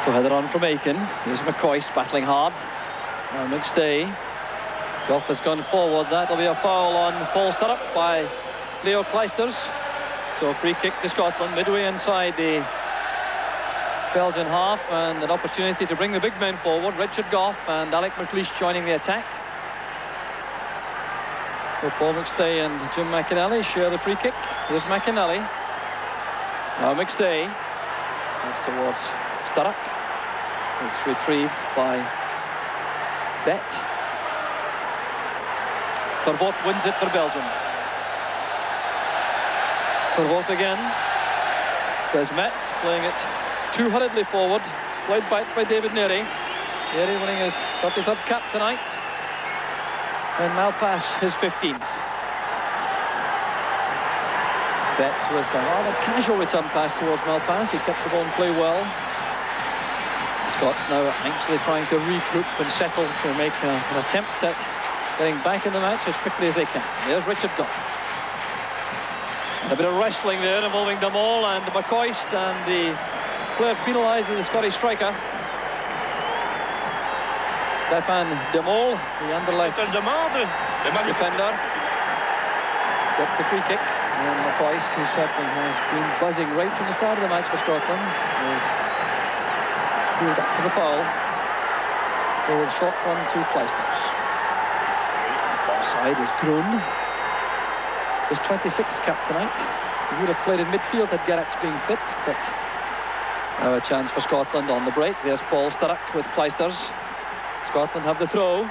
So header on from Aiken. Here's McCoist battling hard. Now McStay. Goff has gone forward. That'll be a foul on Paul Sturrock by Leo Kleisters. So free kick to Scotland midway inside the Belgian half, and an opportunity to bring the big men forward. Richard Gough and Alec McLeish joining the attack. So Paul McStay and Jim McInally share the free kick. Here's McInally. Now McStay. That's towards Sturrock. It's retrieved by Bet. Vervoort wins it for Belgium. Vervoort again. Desmet playing it too hurriedly forward. Played back by David Neary. Neary winning his 33rd cap tonight. And Malpass his 15th. Bet with a rather casual return pass towards Malpass. He kept the ball in play well. Scots now anxiously trying to regroup and settle to make an attempt at getting back in the match as quickly as they can. There's Richard Gough. And a bit of wrestling there involving Damol and McCoist, and the player penalised as the Scottish striker. Stefan Damol, the Anderlecht defender, gets the free kick. And McCoist, who certainly has been buzzing right from the start of the match for Scotland, is pulled up to the foul for the short one to Clijsters. Far side is Groen. His 26th cap tonight. He would have played in midfield had Gerrits being fit, but now a chance for Scotland on the break. There's Paul Sturrock with Clijsters. Scotland have the throw.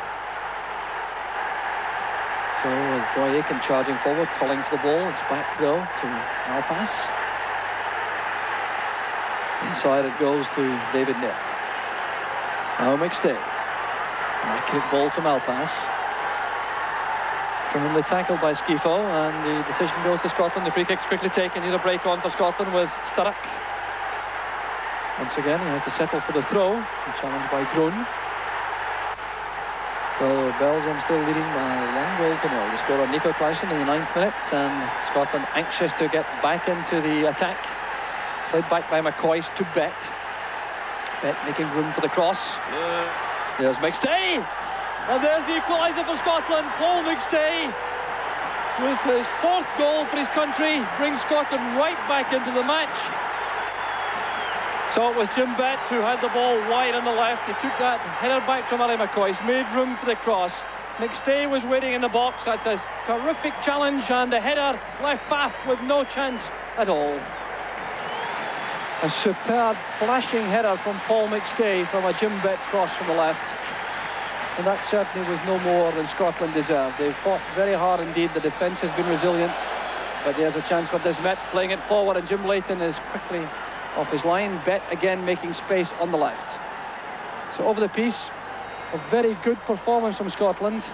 So with Roy Aitken charging forward, calling for the ball. It's back though to Malpass. Inside it goes to David Neary. Now McStay. Accurate ball to Malpass. Firmly tackled by Skifo, and the decision goes to Scotland. The free kick's quickly taken. Here's a break on for Scotland with Sturrock. Once again, he has to settle for the throw. Challenged by Groen. So Belgium still leading by 1-0. The score on Nico Claesson in the 9th minute, and Scotland anxious to get back into the attack. Played back by McCoist to Bet. Bet making room for the cross. There's McStay. And there's the equaliser for Scotland. Paul McStay, with his 4th goal for his country, brings Scotland right back into the match. So it was Jim Bet who had the ball wide on the left. He took that header back from Ali McCoist, made room for the cross. McStay was waiting in the box. That's a terrific challenge, and the header left Faf with no chance at all. A superb flashing header from Paul McStay from a Jim Bet cross from the left. And that certainly was no more than Scotland deserved. They've fought very hard indeed. The defence has been resilient. But there's a chance for Desmet playing it forward, and Jim Leighton is quickly off his line. Bet again making space on the left. So over the piece, a very good performance from Scotland.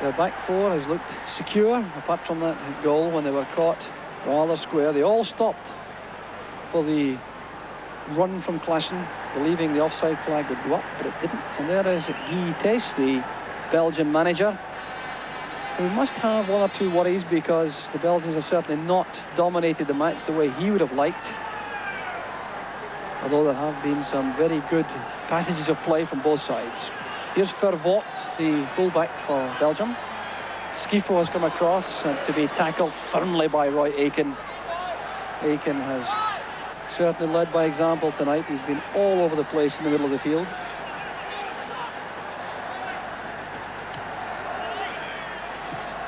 Their back four has looked secure, apart from that goal when they were caught rather square. They all stopped for the run from Claesson, believing the offside flag would go up, but it didn't. And there is Guy Thys, the Belgian manager, who must have one or two worries, because the Belgians have certainly not dominated the match the way he would have liked. Although there have been some very good passages of play from both sides. Here's Vervoort, the fullback for Belgium. Skifo has come across to be tackled firmly by Roy Aitken. Aitken has certainly led by example tonight. He's been all over the place in the middle of the field.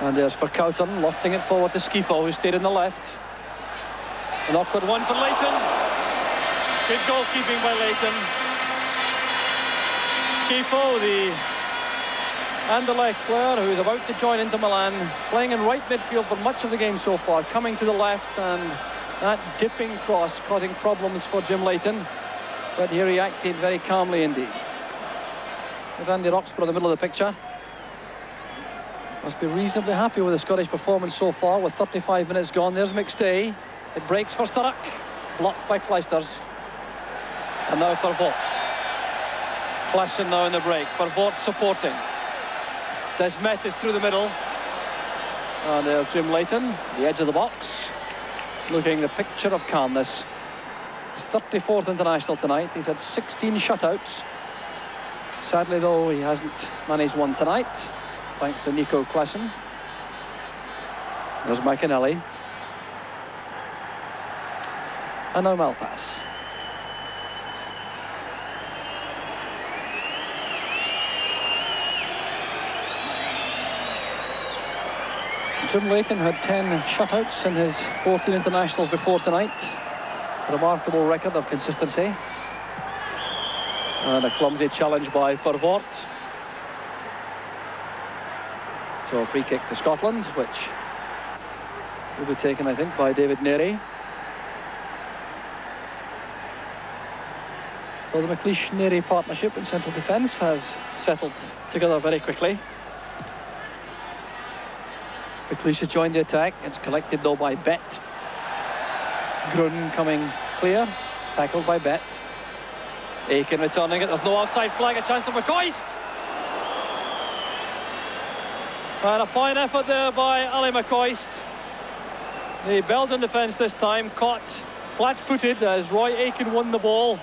And there's Verkouteren lofting it forward to Skifo, who stayed in the left. An awkward one for Leighton. Good goalkeeping by Leighton. Skifo, the Anderlecht player who is about to join Inter Milan, playing in right midfield for much of the game so far, coming to the left, and that dipping cross causing problems for Jim Leighton. But he reacted very calmly indeed. There's Andy Roxburgh in the middle of the picture. Must be reasonably happy with the Scottish performance so far, with 35 minutes gone. There's McStay. It breaks for Sturrock. Blocked by Clijsters. And now Vervoort. Claesson now in the break. Vervoort supporting. Desmet is through the middle. And there's Jim Leighton, the edge of the box, looking the picture of calmness. His 34th international tonight. He's had 16 shutouts. Sadly, though, he hasn't managed one tonight, thanks to Nico Claesson. There's McInally. And now Malpass. Jim Leighton had 10 shutouts in his 14 internationals before tonight. A remarkable record of consistency. And a clumsy challenge by Vervoort. So a free kick to Scotland, which will be taken, I think, by David Neary. Well, the McLeish-Neary partnership in central defence has settled together very quickly. McLeish has joined the attack. It's collected though by Bet. Grun coming clear, tackled by Bet. Aiken returning it. There's no offside flag. A chance for McCoist. And a fine effort there by Ali McCoist. The Belgian defence this time caught flat-footed as Roy Aiken won the ball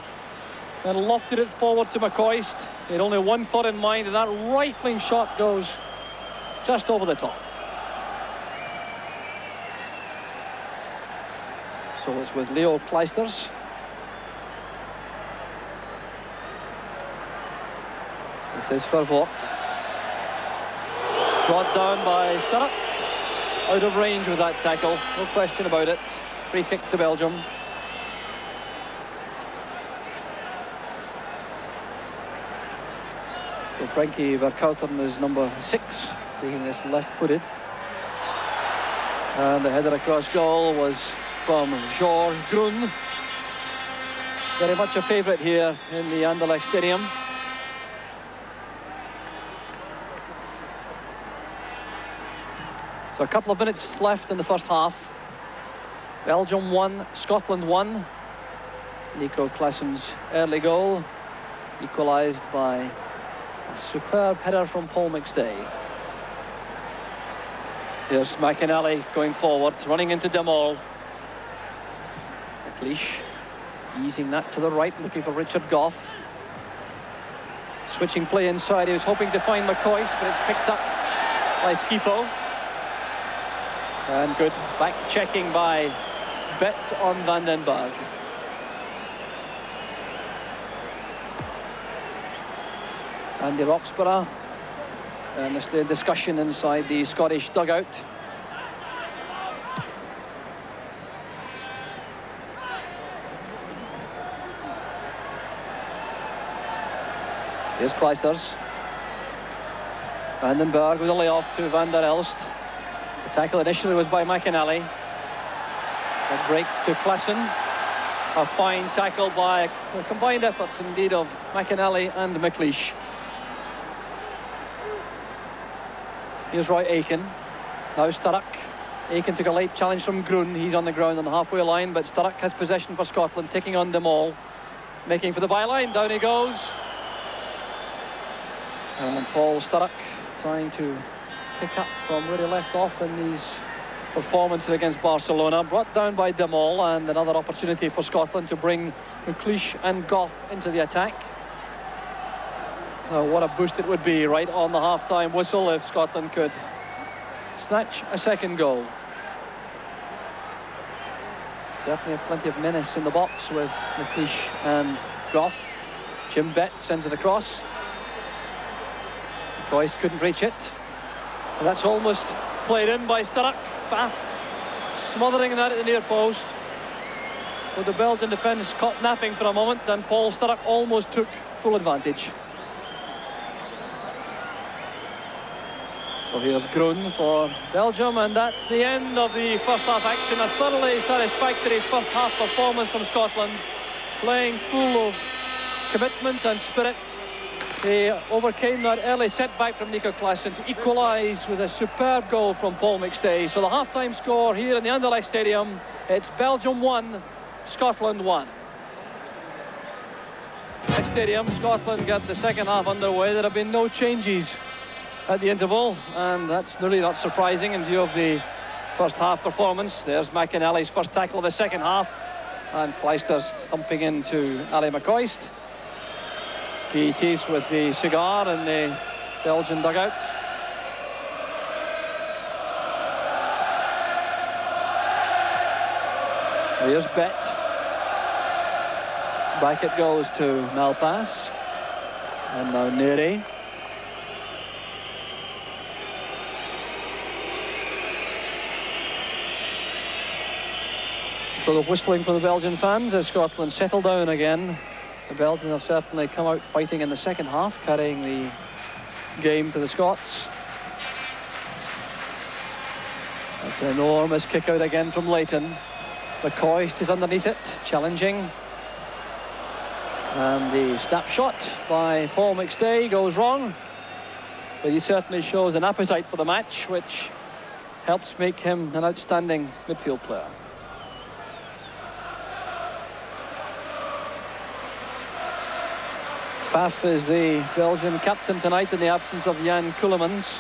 and lofted it forward to McCoist. He had only one thought in mind, and that rifling shot goes just over the top. So it's with Leo Kleisters. This is Vervoort. Brought down by Sturrock. Out of range with that tackle, no question about it. Free kick to Belgium. So Frankie Verkouteren is number 6, taking this left-footed. And the header across goal was from George Grun. Very much a favourite here in the Anderlecht Stadium. So a couple of minutes left in the first half. Belgium 1, Scotland 1. Nico Klassen's early goal, equalised by a superb header from Paul McStay. Here's McInally going forward, running into Demol. McLeish easing that to the right, looking for Richard Goff. Switching play inside, he was hoping to find McCoist, but it's picked up by Schifo. And good back-checking by Bet on Vandenberg. Andy Roxburgh earnestly in discussion inside the Scottish dugout. Here's Kleisters. Vandenberg with a layoff to Van der Elst. The tackle initially was by McInally. It breaks to Klassen. A fine tackle by the combined efforts indeed of McInally and McLeish. Here's Roy Aiken. Now Sturrock. Aiken took a late challenge from Grun. He's on the ground on the halfway line, but Sturrock has possession for Scotland, taking on Demol. Making for the byline. Down he goes. And Paul Sturrock trying to pick up from where he left off in these performances against Barcelona. Brought down by Demol, and another opportunity for Scotland to bring McLeish and Goff into the attack. What a boost it would be right on the half-time whistle if Scotland could snatch a second goal. Certainly have plenty of menace in the box with McLeish and Goff. Jim Bet sends it across. Boyce couldn't reach it. And that's almost played in by Sturrock. Faf smothering that at the near post. With the Belgian defence caught napping for a moment, and Paul Sturrock almost took full advantage. So here's Grun for Belgium, and that's the end of the first half action. A thoroughly satisfactory first half performance from Scotland, playing full of commitment and spirit. They overcame that early setback from Nico Klassen to equalise with a superb goal from Paul McStay. So the half-time score here in the Anderlecht Stadium, it's Belgium 1, Scotland 1. Stadium, Scotland got the second half underway. There have been no changes at the interval, and that's really not surprising in view of the first half performance. There's McInally's first tackle of the second half, and Kleisters thumping into Ali McCoist. PETs with the cigar in the Belgian dugout. Here's Bet. Back it goes to Malpass. And now Neri. So the whistling from the Belgian fans as Scotland settle down again. The Belgians have certainly come out fighting in the second half, carrying the game to the Scots. That's an enormous kick out again from Leighton. McCoist is underneath it, challenging. And the snapshot by Paul McStay goes wrong. But he certainly shows an appetite for the match, which helps make him an outstanding midfield player. Pfaff is the Belgian captain tonight in the absence of Jan Keulemans.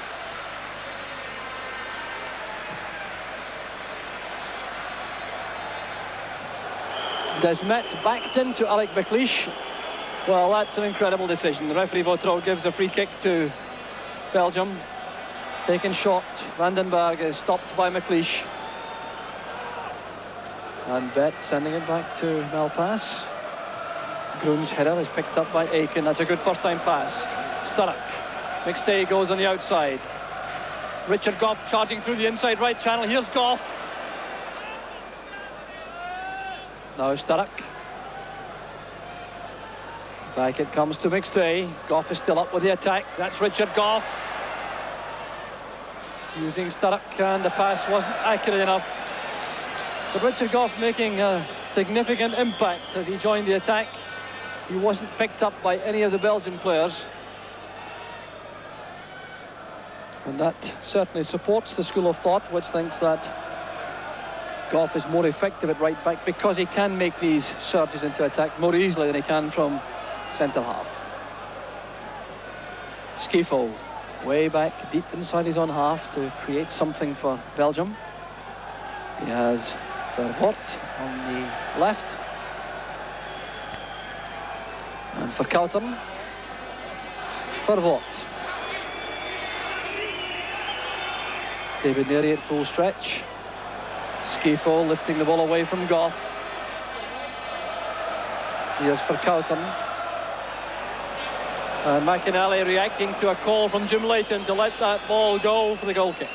Desmet backed into Alec McLeish. Well, that's an incredible decision. The referee Vautreau gives a free kick to Belgium. Taken shot. Vandenberg is stopped by McLeish. And Bet sending it back to Malpass. Groen's header is picked up by Aiken. That's a good first-time pass. Sturrock. McStay goes on the outside. Richard Goff charging through the inside right channel. Here's Goff. Now Sturrock. Back it comes to McStay. Goff is still up with the attack. That's Richard Goff. Using Sturrock, and the pass wasn't accurate enough. But Richard Goff making a significant impact as he joined the attack. He wasn't picked up by any of the Belgian players. And that certainly supports the school of thought which thinks that Goff is more effective at right back because he can make these surges into attack more easily than he can from centre half. Schifo way back deep inside his own half to create something for Belgium. He has Vervoort on the left. And for Koutern, Vervoort. David Neri at full stretch. Schifo lifting the ball away from Goff. Here's for Koutern. And McInally reacting to a call from Jim Leighton to let that ball go for the goal kick.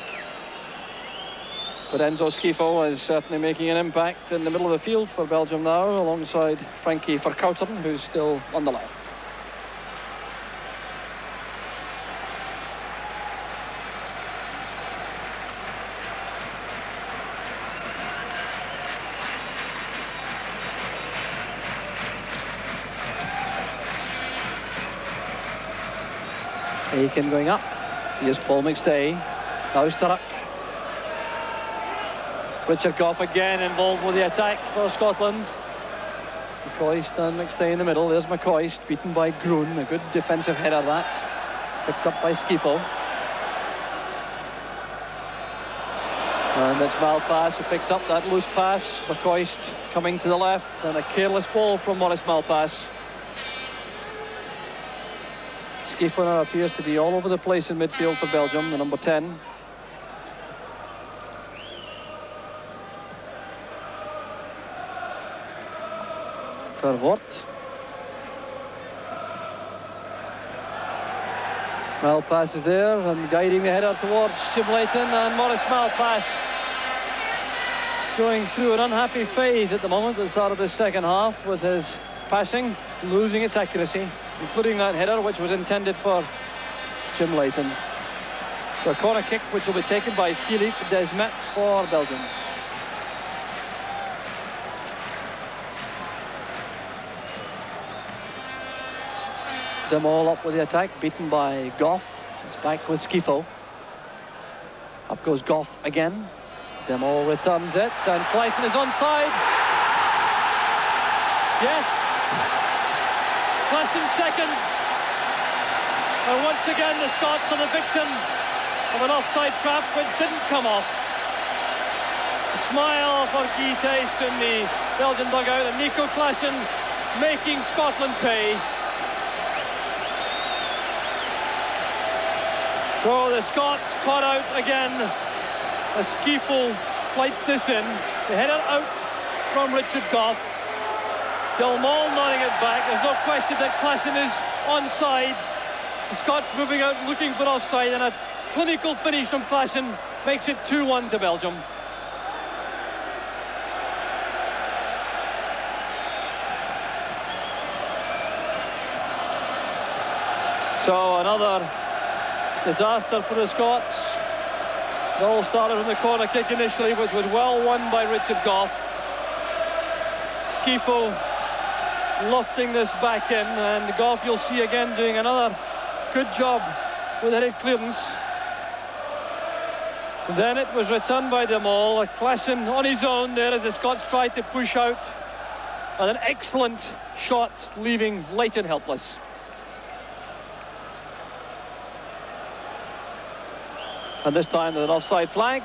But Enzo Schifo is certainly making an impact in the middle of the field for Belgium now, alongside Frankie Verkouteren, who's still on the left. Aiken going up. Here's Paul McStay. Now Sturrock. Richard Goff again involved with the attack for Scotland. McCoist and McStay in the middle. There's McCoist beaten by Groen. A good defensive header that. It's picked up by Schifo. And it's Malpass who picks up that loose pass. McCoist coming to the left. And a careless ball from Maurice Malpass. Schifo now appears to be all over the place in midfield for Belgium, the number 10. Vervoort. Malpass is there and guiding the header towards Jim Leighton, and Maurice Malpass going through an unhappy phase at the moment at the start of the second half with his passing, losing its accuracy, including that header which was intended for Jim Leighton. So a corner kick which will be taken by Philippe Desmet for Belgium. Them all up with the attack, beaten by Goff. It's back with Schifo. Up goes Goff again. Demol returns it, and Clayson is onside. Yes. Clayson second. And once again the Scots are the victim of an offside trap which didn't come off. A smile for Guy Thys in the Belgian dugout, and Nico Clayson making Scotland pay. So the Scots caught out again as Schifo flights this in. The header out from Richard Goff Del Mall nodding it back. There's no question that Klassen is onside. The Scots moving out looking for offside, and a clinical finish from Klassen makes it 2-1 to Belgium. So another disaster for the Scots. It all started from the corner kick initially, which was well won by Richard Goff. Schifo lofting this back in, and Goff, you'll see again, doing another good job with the head clearance. Then it was returned by De Mol. Klassen on his own there as the Scots tried to push out, and an excellent shot leaving Leighton helpless. And this time with an offside flag.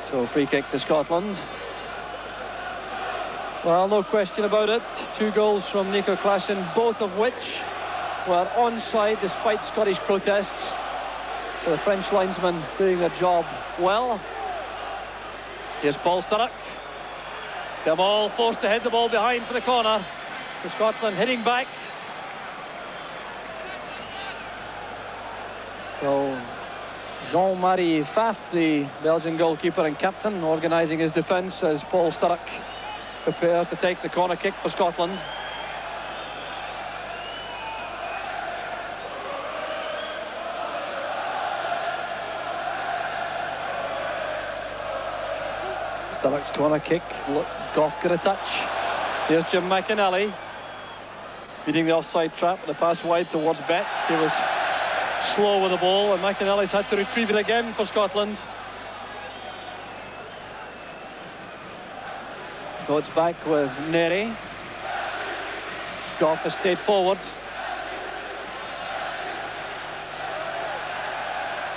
So free kick to Scotland. Well, no question about it. 2 goals from Nico Klassen, both of which were onside despite Scottish protests. So the French linesman doing their job well. Here's Paul Sturrock. De Mol forced to head the ball behind for the corner. To Scotland heading back. So Jean-Marie Pfaff, the Belgian goalkeeper and captain, organising his defence as Paul Sturrock prepares to take the corner kick for Scotland. Sturrock's corner kick. Look, Goff got a touch. Here's Jim McInally beating the offside trap. The pass wide towards Bet. He was slow with the ball, and McInally's had to retrieve it again for Scotland. So it's back with Neri. Goff has stayed forward.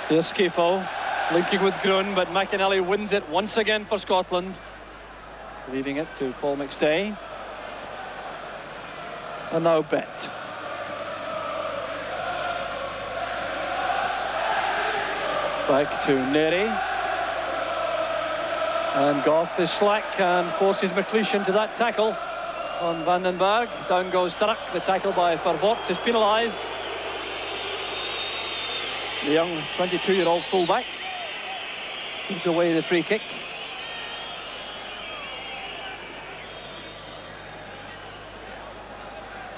Here's Schifo linking with Grun, but McInally wins it once again for Scotland, leaving it to Paul McStay. And now Bet. Back to Neri. And Goff is slack and forces McLeish into that tackle on Vandenberg. Down goes Sturrock. The tackle by Vervoort is penalised. The young 22-year-old fullback gives away the free kick.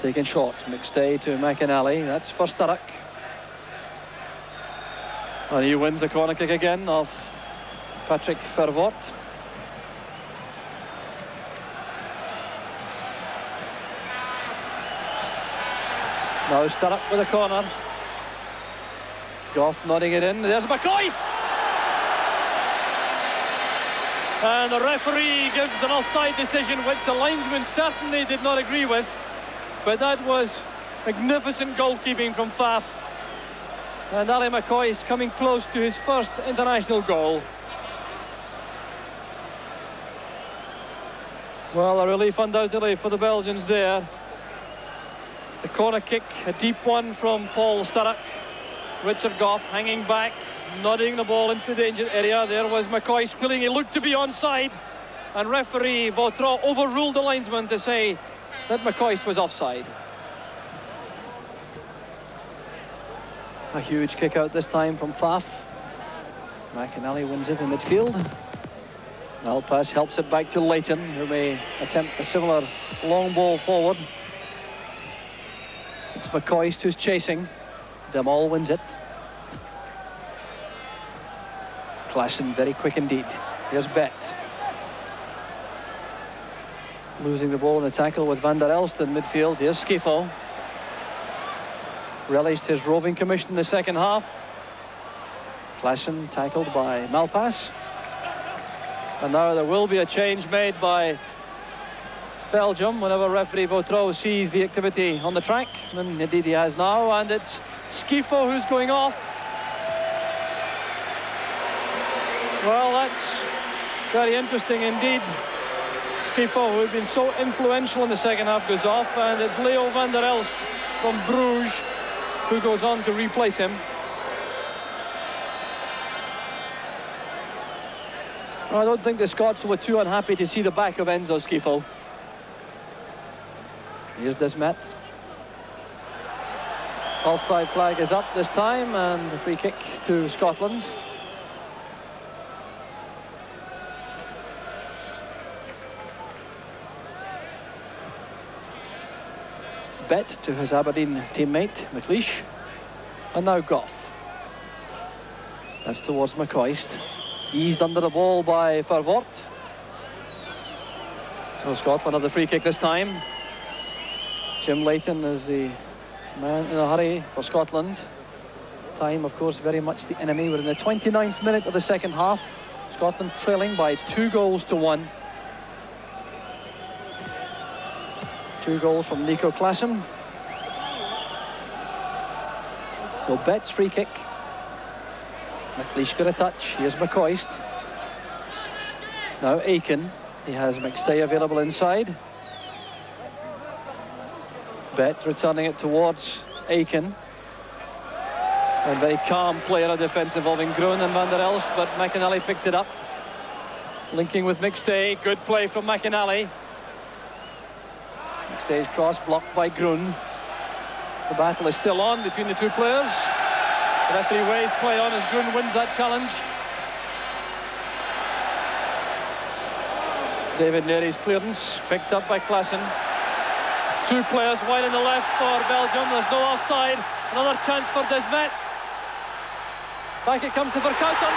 Taken short. McStay to McInally. That's for Sturrock. And he wins the corner kick again of Patrick Vervoort. Now Sturrock with a corner. Goff nodding it in. There's McCoist! And the referee gives an offside decision, which the linesman certainly did not agree with. But that was magnificent goalkeeping from Pfaff. And Ali McCoist coming close to his first international goal. Well, a relief undoubtedly for the Belgians there. The corner kick, a deep one from Paul Sturrock. Richard Goff hanging back, nodding the ball into the danger area. There was McCoist willing, he looked to be onside. And referee Vautreau overruled the linesman to say that McCoist was offside. A huge kick out this time from Pfaff. McInally wins it in midfield. Malpass helps it back to Leighton, who may attempt a similar long ball forward. It's McCoist who's chasing. De Mol wins it. Klassen very quick indeed. Here's Bet. Losing the ball in the tackle with Van der Elst in midfield. Here's Schifo. Relished his roving commission in the second half. Klassen tackled by Malpass. And now there will be a change made by Belgium whenever referee Vautreau sees the activity on the track. And indeed he has now, and it's Schifo who's going off. Well, that's very interesting indeed. Schifo, who had been so influential in the second half, goes off, and it's Leo van der Elst from Bruges who goes on to replace him. I don't think the Scots were too unhappy to see the back of Enzo Schifo. Here's Desmet. Offside flag is up this time, and the free kick to Scotland. Bet to his Aberdeen teammate, McLeish. And now Goff. That's towards McCoist. Eased under the ball by Vervoort. So Scotland have the free kick this time. Jim Leighton is the man in a hurry for Scotland. Time, of course, very much the enemy. We're in the 29th minute of the second half. Scotland trailing by 2-1. 2 goals from Nico Klaassen. So Bet's free kick. McLeish got a touch. Here's McCoist. Now Aiken. He has McStay available inside. Bet returning it towards Aiken. A very calm player of defence involving Groen and Van der Elst, but McInally picks it up. Linking with McStay. Good play from McInally. McStay's cross blocked by Groen. The battle is still on between the two players. The referee waves play on as Groen wins that challenge. David Neary's clearance picked up by Klaassen. 2 players wide on the left for Belgium. There's no offside. Another chance for Desmet. Back it comes to Verkouten.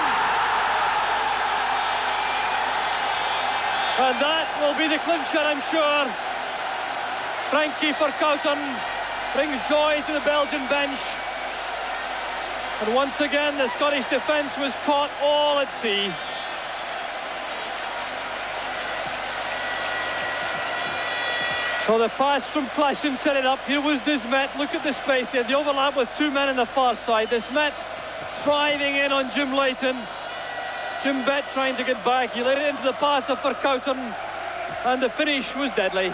And that will be the clincher, I'm sure. Frankie Verkouten brings joy to the Belgian bench. And once again, the Scottish defence was caught all at sea. So the pass from Klaassen set it up. Here was Desmet. Look at the space there. The overlap with 2 men on the far side. Desmet driving in on Jim Leighton. Jim Bet trying to get back. He laid it into the path of Verkouten. And the finish was deadly.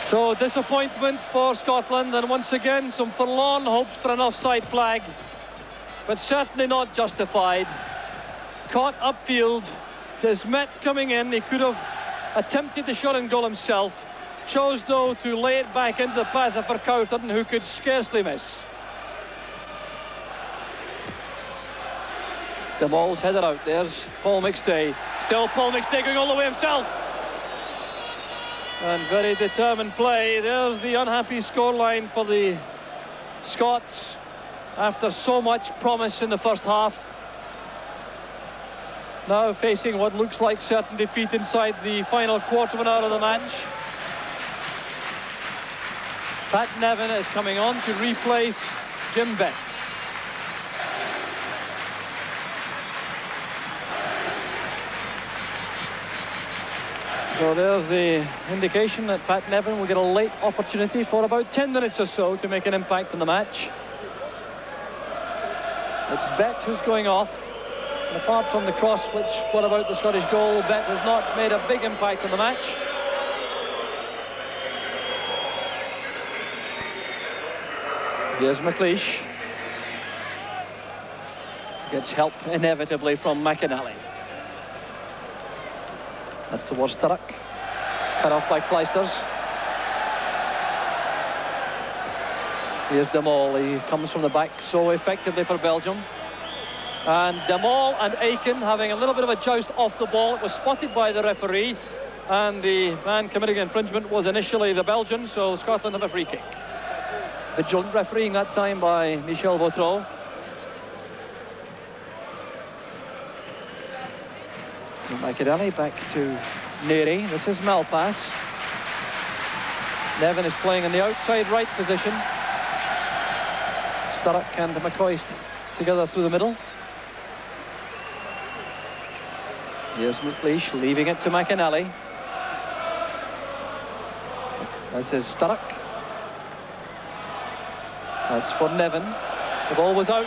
So disappointment for Scotland, and once again some forlorn hopes for an offside flag, but certainly not justified. Caught upfield, Desmet coming in. He could have attempted the shot and goal himself, chose though to lay it back into the path of Verkouten, who could scarcely miss. The ball's headed out. There's Paul McStay. Still Paul McStay going all the way himself. And very determined play. There's the unhappy scoreline for the Scots after so much promise in the first half. Now facing what looks like certain defeat inside the final quarter of an hour of the match. Pat Nevin is coming on to replace Jim Bet. So there's the indication that Pat Nevin will get a late opportunity for about 10 minutes or so to make an impact on the match. It's Bet who's going off. And apart from the cross, which brought about the Scottish goal, Bet has not made a big impact on the match. Here's McLeish. Gets help inevitably from McInally. That's towards Turek. Cut off by Kleisters. Here's De Mol. He comes from the back so effectively for Belgium. And De Mol and Aiken having a little bit of a joust off the ball. It was spotted by the referee, and the man committing infringement was initially the Belgian, so Scotland have a free kick. Vigilant refereeing that time by Michel Vautreau. McInally back to Neary. This is Malpass. Nevin is playing in the outside right position. Sturrock and McCoist together through the middle. Here's McLeish leaving it to McInally. That's his Sturrock. That's for Nevin. The ball was out.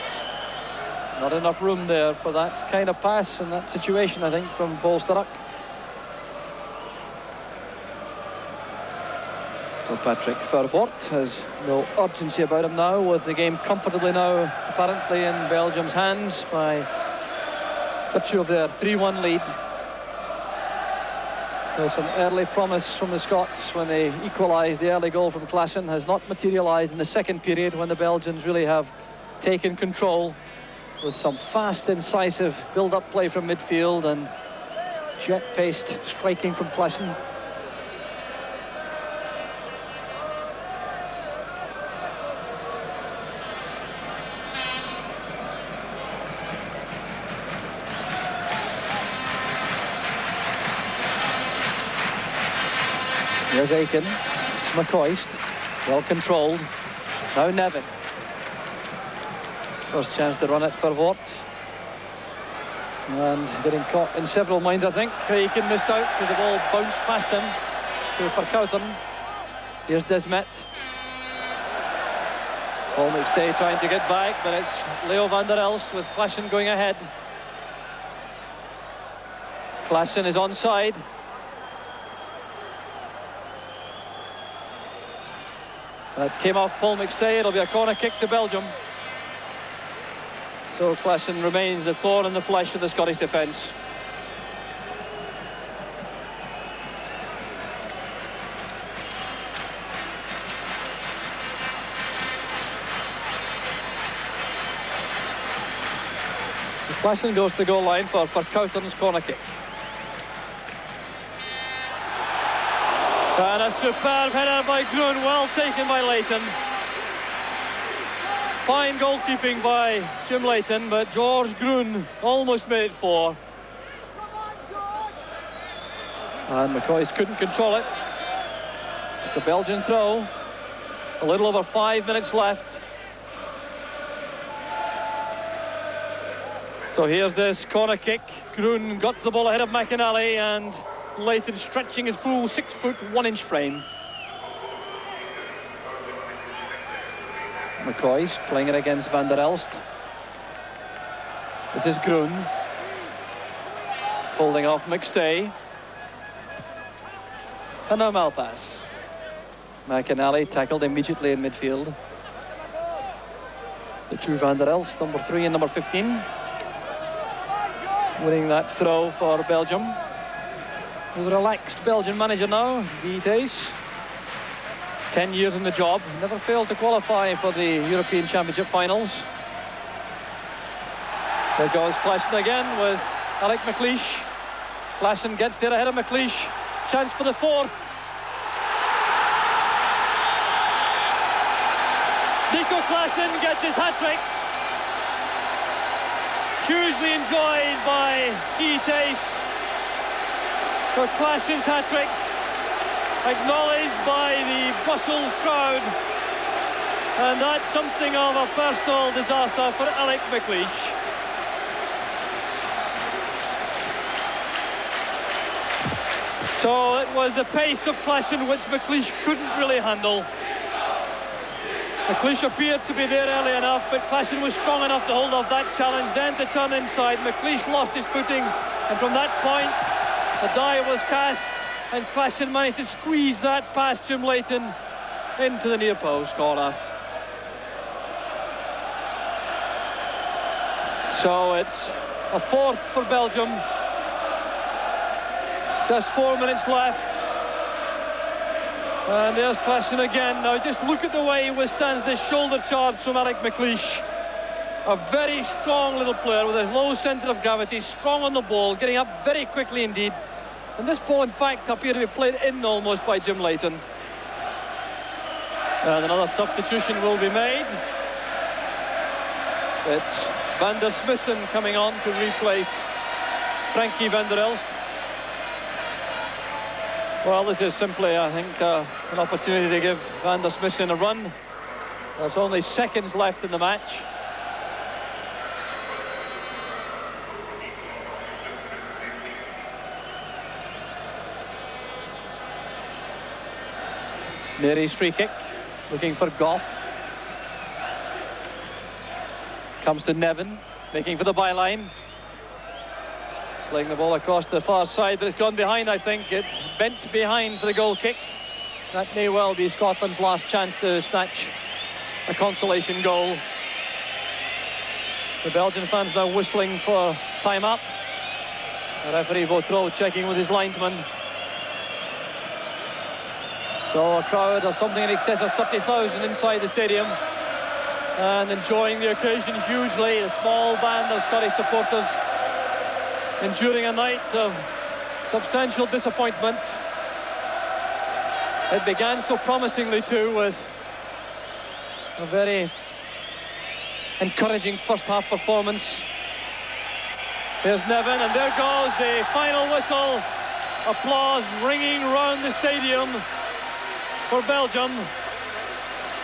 Not enough room there for that kind of pass in that situation, I think, from Paul Sturrock. So Patrick Vervoort has no urgency about him now, with the game comfortably now apparently in Belgium's hands by virtue of their 3-1 lead. Well, some early promise from the Scots when they equalised. The early goal from Klaassen has not materialised in the second period, when the Belgians really have taken control with some fast, incisive build-up play from midfield and jet-paced striking from Klaassen. Here's Aiken. It's McCoist. Well controlled. Now Nevin. First chance to run it for Vervoort. And getting caught in several minds, I think. Aiken missed out to the ball, bounced past him to Verkouteren. Here's Desmet. Paul McStay trying to get back, but it's Leo van der Elst with Klaassen going ahead. Klaassen is onside. That came off Paul McStay. It'll be a corner kick to Belgium. So Klaassen remains the thorn in the flesh of the Scottish defence. Klaassen goes to the goal line for Verkouteren's corner kick. And a superb header by Groen, well taken by Leighton. Fine goalkeeping by Jim Leighton, but George Groen almost made it 4. And McCoist couldn't control it. It's a Belgian throw. A little over 5 minutes left. So here's this corner kick. Groen got the ball ahead of McInally, and Leighton stretching his full 6-foot 1-inch frame. McCoist playing it against Van der Elst. This is Groen. Holding off McStay. And now Malpass. McInally tackled immediately in midfield. The two Van der Elst, number 3 and number 15. Winning that throw for Belgium. With a relaxed Belgian manager now, Guy Thys. 10 years in the job, never failed to qualify for the European Championship finals. There goes Klaassen again with Alec McLeish. Klaassen gets there ahead of McLeish. Chance for the 4th. Nico Klaassen gets his hat-trick. Hugely enjoyed by Guy Thys. For Klaassen's hat-trick, acknowledged by the Brussels crowd, and that's something of a personal disaster for Alec McLeish. So it was the pace of Klaassen which McLeish couldn't really handle. McLeish appeared to be there early enough, but Klaassen was strong enough to hold off that challenge, then to turn inside. McLeish lost his footing, and from that point the die was cast, and Klaassen managed to squeeze that past Jim Leighton into the near post corner. So it's a 4th for Belgium. Just 4 minutes left. And there's Klaassen again. Now just look at the way he withstands this shoulder charge from Alec McLeish. A very strong little player with a low centre of gravity, strong on the ball, getting up very quickly indeed. And this ball, in fact, appeared to be played in almost by Jim Leighton. And another substitution will be made. It's Van der Smissen coming on to replace Frankie Van der Elst. Well, this is simply, I think, an opportunity to give Van der Smissen a run. There's only seconds left in the match. Mary's free kick, looking for Goff. Comes to Nevin, making for the byline. Playing the ball across the far side, but it's gone behind, I think. It bent behind for the goal kick. That may well be Scotland's last chance to snatch a consolation goal. The Belgian fans now whistling for time up. The referee Vautreau checking with his linesman. So a crowd of something in excess of 30,000 inside the stadium and enjoying the occasion hugely. A small band of Scottish supporters enduring a night of substantial disappointment. It began so promisingly too, with a very encouraging first half performance. There's Nevin, and there goes the final whistle. Applause ringing round the stadium for Belgium.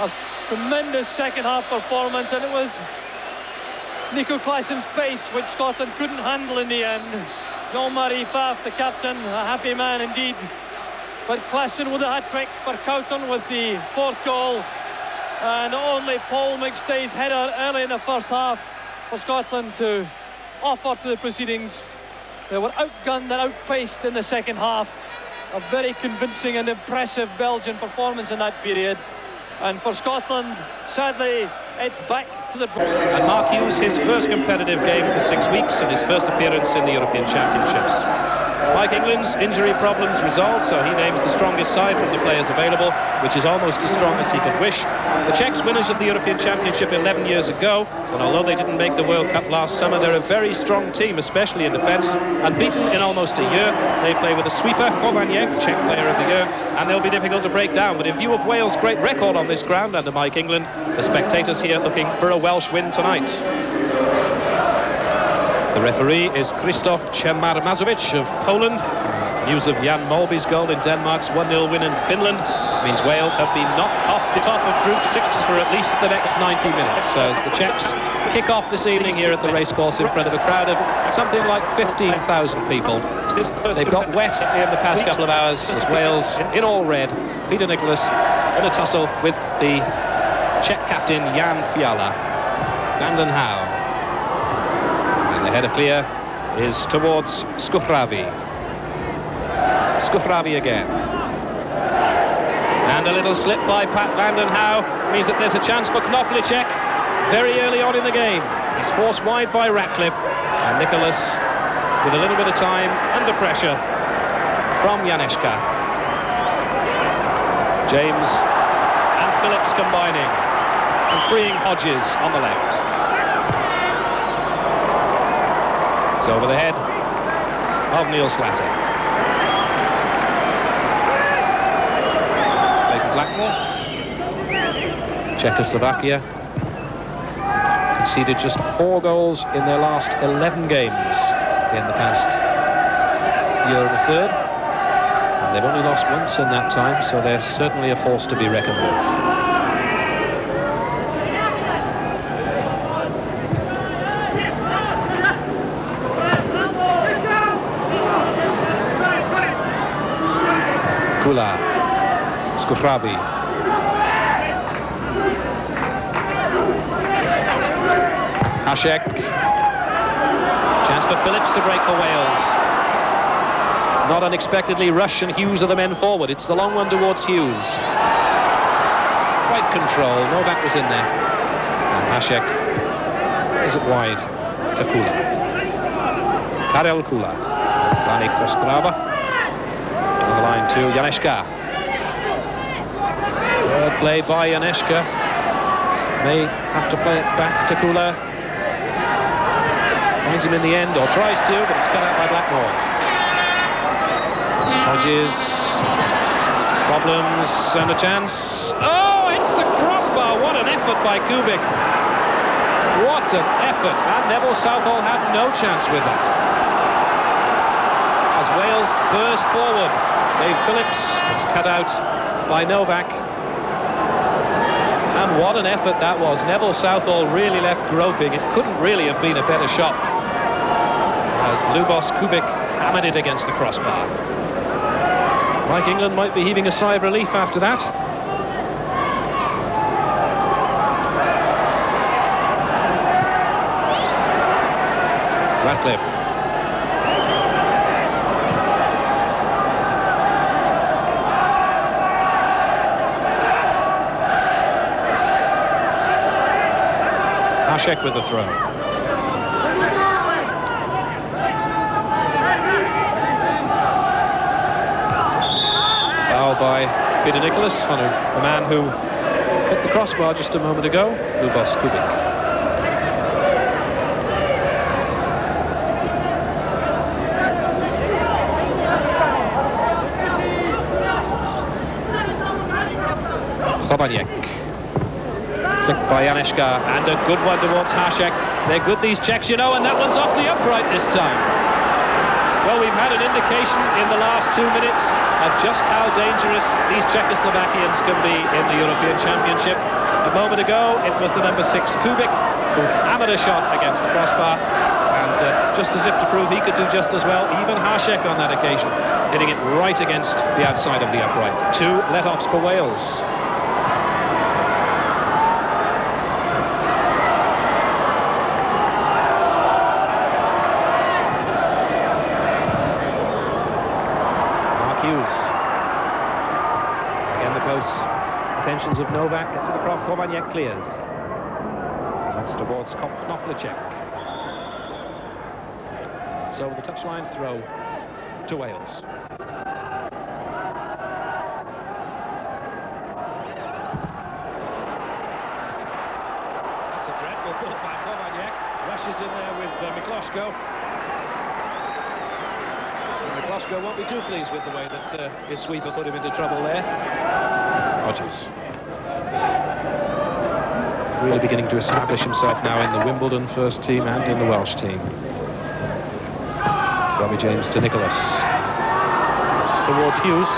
A tremendous second half performance, and it was Nico Klaessen's pace which Scotland couldn't handle in the end. Jean-Marie Pfaff, the captain, a happy man indeed. But Klaassen with a hat-trick, for Verkouten with the fourth goal, and only Paul McStay's header early in the first half for Scotland to offer to the proceedings. They were outgunned and outpaced in the second half. A very convincing and impressive Belgian performance in that period. And for Scotland, sadly, it's back to the draw. And Mark Hughes, his first competitive game for 6 weeks and his first appearance in the European Championships. Mike England's injury problems resolved, so he names the strongest side from the players available, which is almost as strong as he could wish. The Czechs, winners of the European Championship 11 years ago, and although they didn't make the World Cup last summer, they're a very strong team, especially in defence, unbeaten in almost a year. They play with a sweeper, Kovaniek, Czech Player of the Year, and they'll be difficult to break down. But in view of Wales' great record on this ground under Mike England, the spectators here looking for a Welsh win tonight. The referee is Krzysztof Czermarmazovic of Poland. News of Jan Molby's goal in Denmark's 1-0 win in Finland means Wales have been knocked off the top of Group 6 for at least the next 90 minutes. As the Czechs kick off this evening here at the racecourse in front of a crowd of something like 15,000 people. They've got wet in the past couple of hours as Wales, in all red, Peter Nicholas in a tussle with the Czech captain Jan Fiala. Vanden Hauw. The header clear is towards Skuhravi. Skuhravi again. And a little slip by Pat Vanden Hauw means that there's a chance for Knoflicek very early on in the game. He's forced wide by Ratcliffe, and Nicholas with a little bit of time under pressure from Janeška. James and Phillips combining and freeing Hodges on the left. It's over the head of Neil Slater. Clayton Blackmore. Czechoslovakia conceded just 4 goals in their last 11 games in the past year and a third. And they've only lost once in that time, so they're certainly a force to be reckoned with. Kula, Skuhravi. Hashek. Chance for Phillips to break for Wales. Not unexpectedly, Rush and Hughes are the men forward. It's the long one towards Hughes. Quite control. Novak was in there. And Hashek is it wide to Kula. Karel Kula. Danik Kostrava. The line to Janeška. Good play by Janeška. May have to play it back to Kula. Finds him in the end, or tries to, but it's cut out by Blackmore. Hodges. Problems and a chance. Oh, it's the crossbar. What an effort by Kubik. What an effort. And Neville Southall had no chance with that. As Wales burst forward. Dave Phillips, it's cut out by Novak. And what an effort that was. Neville Southall really left groping. It couldn't really have been a better shot. As Lubos Kubik hammered it against the crossbar. Mike England might be heaving a sigh of relief after that. Ratcliffe. Hašek with the throw. Foul by Peter Nicholas on a man who hit the crossbar just a moment ago, Lubos Kubik. Chobaniek. Flicked by Janeška, and a good one towards Hašek. They're good, these Czechs, you know, and that one's off the upright this time. Well, we've had an indication in the last 2 minutes of just how dangerous these Czechoslovakians can be in the European Championship. A moment ago, it was the number 6 Kubik who hammered a shot against the crossbar, and just as if to prove he could do just as well, even Hašek on that occasion, hitting it right against the outside of the upright. 2 let-offs for Wales. Again, the close attentions of Novak. Gets it across. Chobaniek clears. That's towards Knoflicek. So the touchline throw to Wales. That's a dreadful ball by Chobaniek. Rushes in there with Mikloško. Mikloško won't be too pleased with the way that his sweeper put him into trouble there. Rodgers. Really beginning to establish himself now in the Wimbledon first team and in the Welsh team. Robbie James to Nicholas. It's towards Hughes.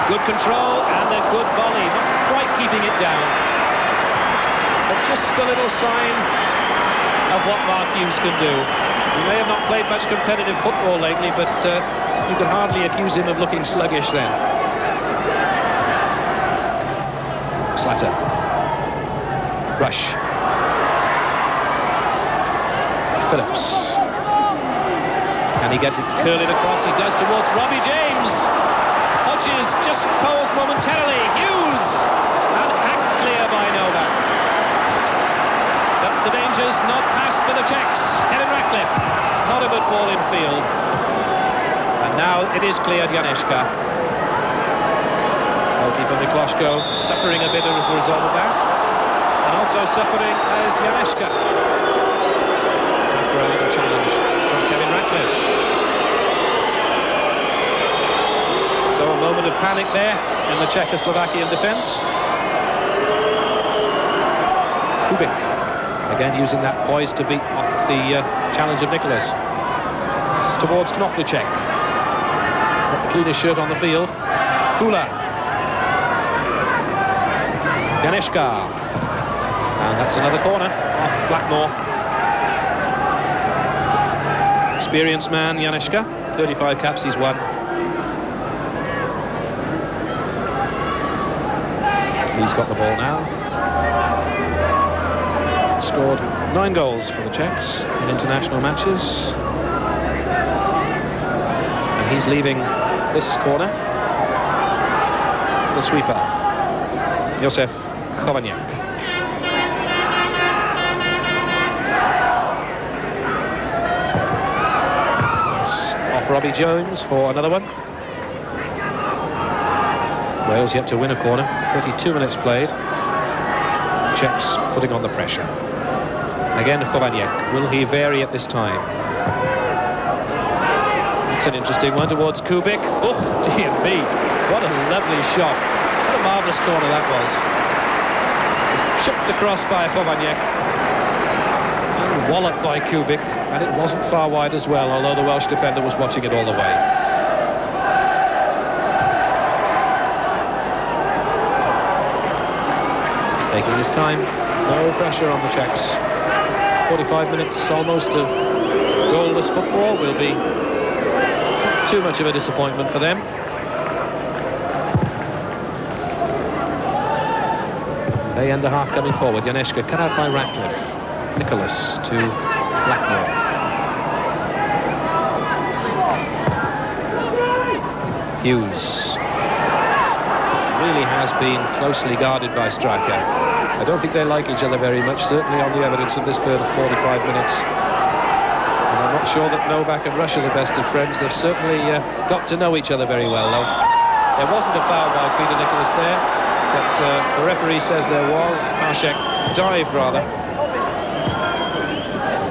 Good control and a good volley. Not quite keeping it down. But just a little sign of what Mark Hughes can do. He may have not played much competitive football lately, but you can hardly accuse him of looking sluggish then. Slatter. Rush. Phillips. Can he get it curling across? He does towards Robbie James. Hodges just paused momentarily. Hughes! And hacked clear by Novak. But the danger's not passed for the Czechs. Kevin Ratcliffe. Not a good ball in field. And now it is cleared, Janeška. Goalkeeper Mikloško suffering a bit as a result of that. And also suffering as Janeška. After a little challenge from Kevin Ratcliffe. So a moment of panic there in the Czechoslovakian defence. Kubik. Again using that poise to beat off the challenge of Nicholas. It's towards Knoflicek. Got the cleanest shirt on the field. Kula. Janeška. And that's another corner off Blackmore. Experienced man, Janeška. 35 caps he's won. He's got the ball now. Scored 9 goals for the Czechs in international matches. And he's leaving this corner. The sweeper, Josef Chobaniek. It's off Robbie Jones for another one. Wales yet to win a corner. 32 minutes played. Czechs putting on the pressure. Again, Chobaniek. Will he vary at this time? It's an interesting one towards Kubik. Oh, dear me. What a lovely shot. What a marvellous corner that was. Just chipped across by Chobaniek. And walloped by Kubik. And it wasn't far wide as well, although the Welsh defender was watching it all the way. Taking his time, no pressure on the Czechs. 45 minutes almost of goalless football will be too much of a disappointment for them. They end the half coming forward. Janeška cut out by Ratcliffe. Nicholas to Blackmore. Hughes. really has been closely guarded by Straka. I don't think they like each other very much, certainly on the evidence of this first 45 minutes. And I'm not sure that Novak and Rush are the best of friends. They've certainly got to know each other very well, though. There wasn't a foul by Peter Nicholas there, but the referee says there was. Hašek dived, rather.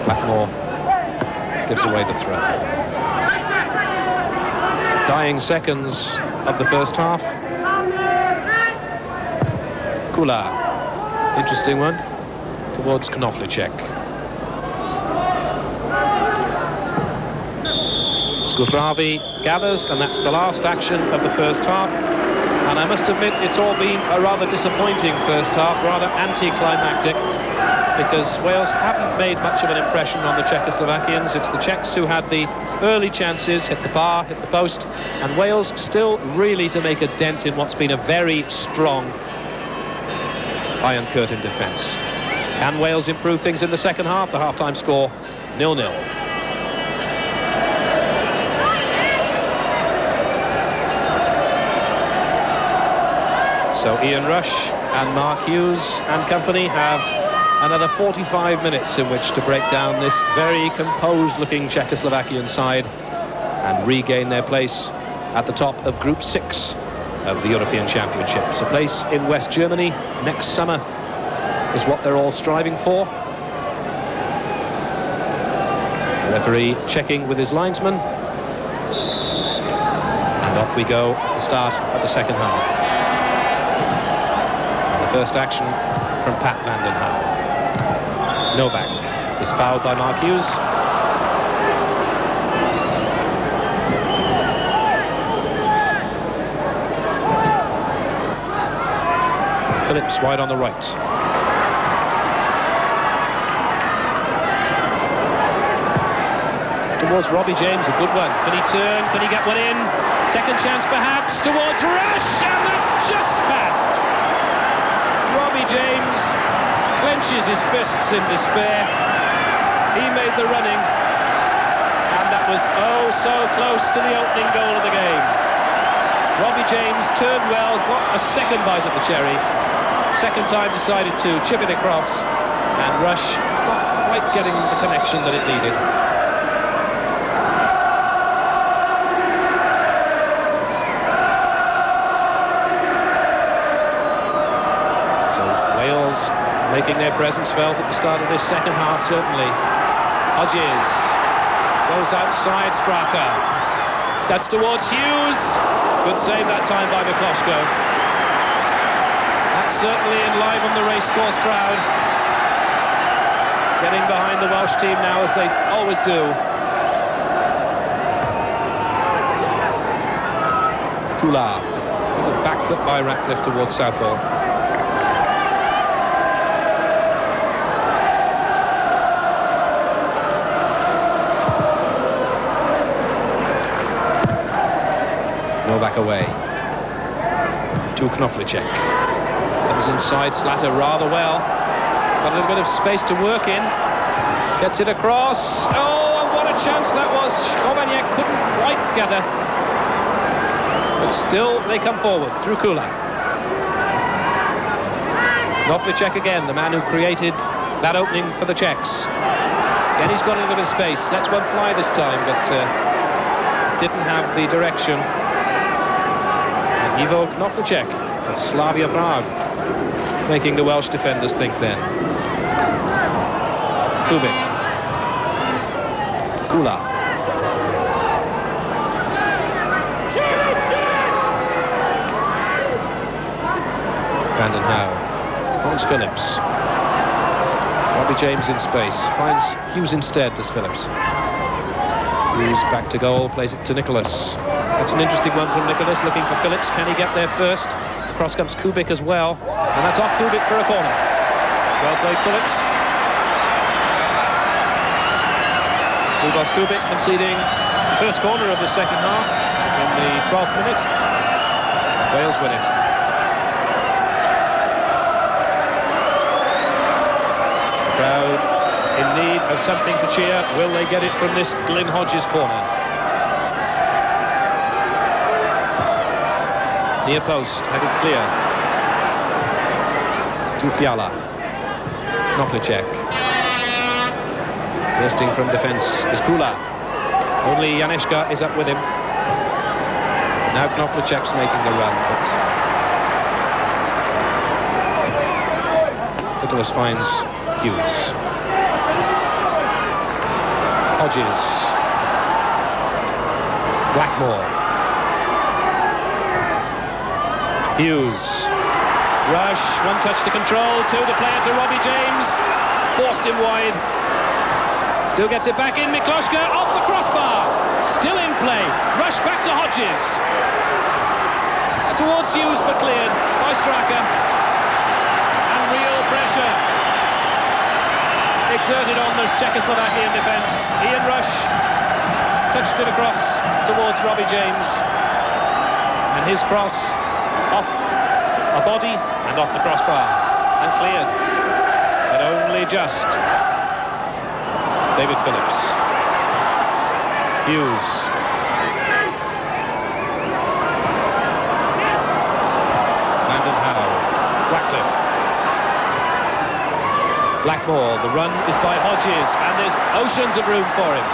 Blackmore gives away the throw. Dying seconds of the first half. Kula, interesting one, towards Knoflicek. Skuravi gathers, and that's the last action of the first half. And I must admit, it's all been a rather disappointing first half, rather anticlimactic, because Wales haven't made much of an impression on the Czechoslovakians. It's the Czechs who had the early chances, hit the bar, hit the post, and Wales still really to make a dent in what's been a very strong Iron Curtain defence. Can Wales improve things in the second half? The half-time score, 0-0. So Ian Rush and Mark Hughes and company have another 45 minutes in which to break down this very composed-looking Czechoslovakian side and regain their place at the top of Group 6 of the European Championships. A place in West Germany next summer is what they're all striving for. The referee checking with his linesman. And off we go at the start of the second half. And the first action from Pat Vanden Hauwe. Novak is fouled by Mark Hughes. Phillips wide on the right. It's towards Robbie James, a good one. Can he turn? Can he get one in? Second chance perhaps towards Rush, and that's just past. Robbie James clenches his fists in despair. He made the running, and that was oh so close to the opening goal of the game. Robbie James turned well, got a second bite at the cherry. Second time decided to chip it across, and Rush not quite getting the connection that it needed. So Wales making their presence felt at the start of this second half, certainly. Hodges goes outside Straka. That's towards Hughes. Good save that time by Mikloško. That certainly enlivened the racecourse crowd. Getting behind the Welsh team now, as they always do. Kula. Little backflip by Ratcliffe towards Southall. Novak away to Knoflicek. Comes inside Slater rather well. Got a little bit of space to work in. Gets it across. Oh, what a chance that was. Chovanec couldn't quite get her. But still they come forward through Kula. Knoflicek again, the man who created that opening for the Czechs. Again, he's got a little bit of space. Lets one fly this time, but didn't have the direction. Ivo Knoflicek at Slavia Prague, making the Welsh defenders think then. Kubik. Kula. Vanden Hauwe finds Phillips. Robbie James in space, finds Hughes instead, does Phillips. Hughes back to goal, plays it to Nicholas. That's an interesting one from Nicholas, looking for Phillips. Can he get there first? Across comes Kubik as well, and that's off Kubik for a corner. Well played, Phillips. Lubos Kubik conceding the first corner of the second half in the 12th minute. Wales win it. The crowd in need of something to cheer. Will they get it from this Glyn Hodges corner? Near post, headed clear. To Fiala. Knoflicek. Bursting from defence is Kula. Only Janeška is up with him. Now Knoflicek's making a run, but Nicholas finds Hughes. Hodges. Blackmore. Hughes. Rush, one touch to control, two to play it to Robbie James. Forced him wide. Still gets it back in. Mikloška off the crossbar. Still in play. Rush back to Hodges. Towards Hughes, but cleared by Straka. And real pressure exerted on the Czechoslovakian defence. Ian Rush touched it across towards Robbie James. And his cross off a body and off the crossbar. And cleared. But only just. David Phillips. Hughes. Landon Howe. Ratcliffe. Blackmore. The run is by Hodges, and there's oceans of room for him.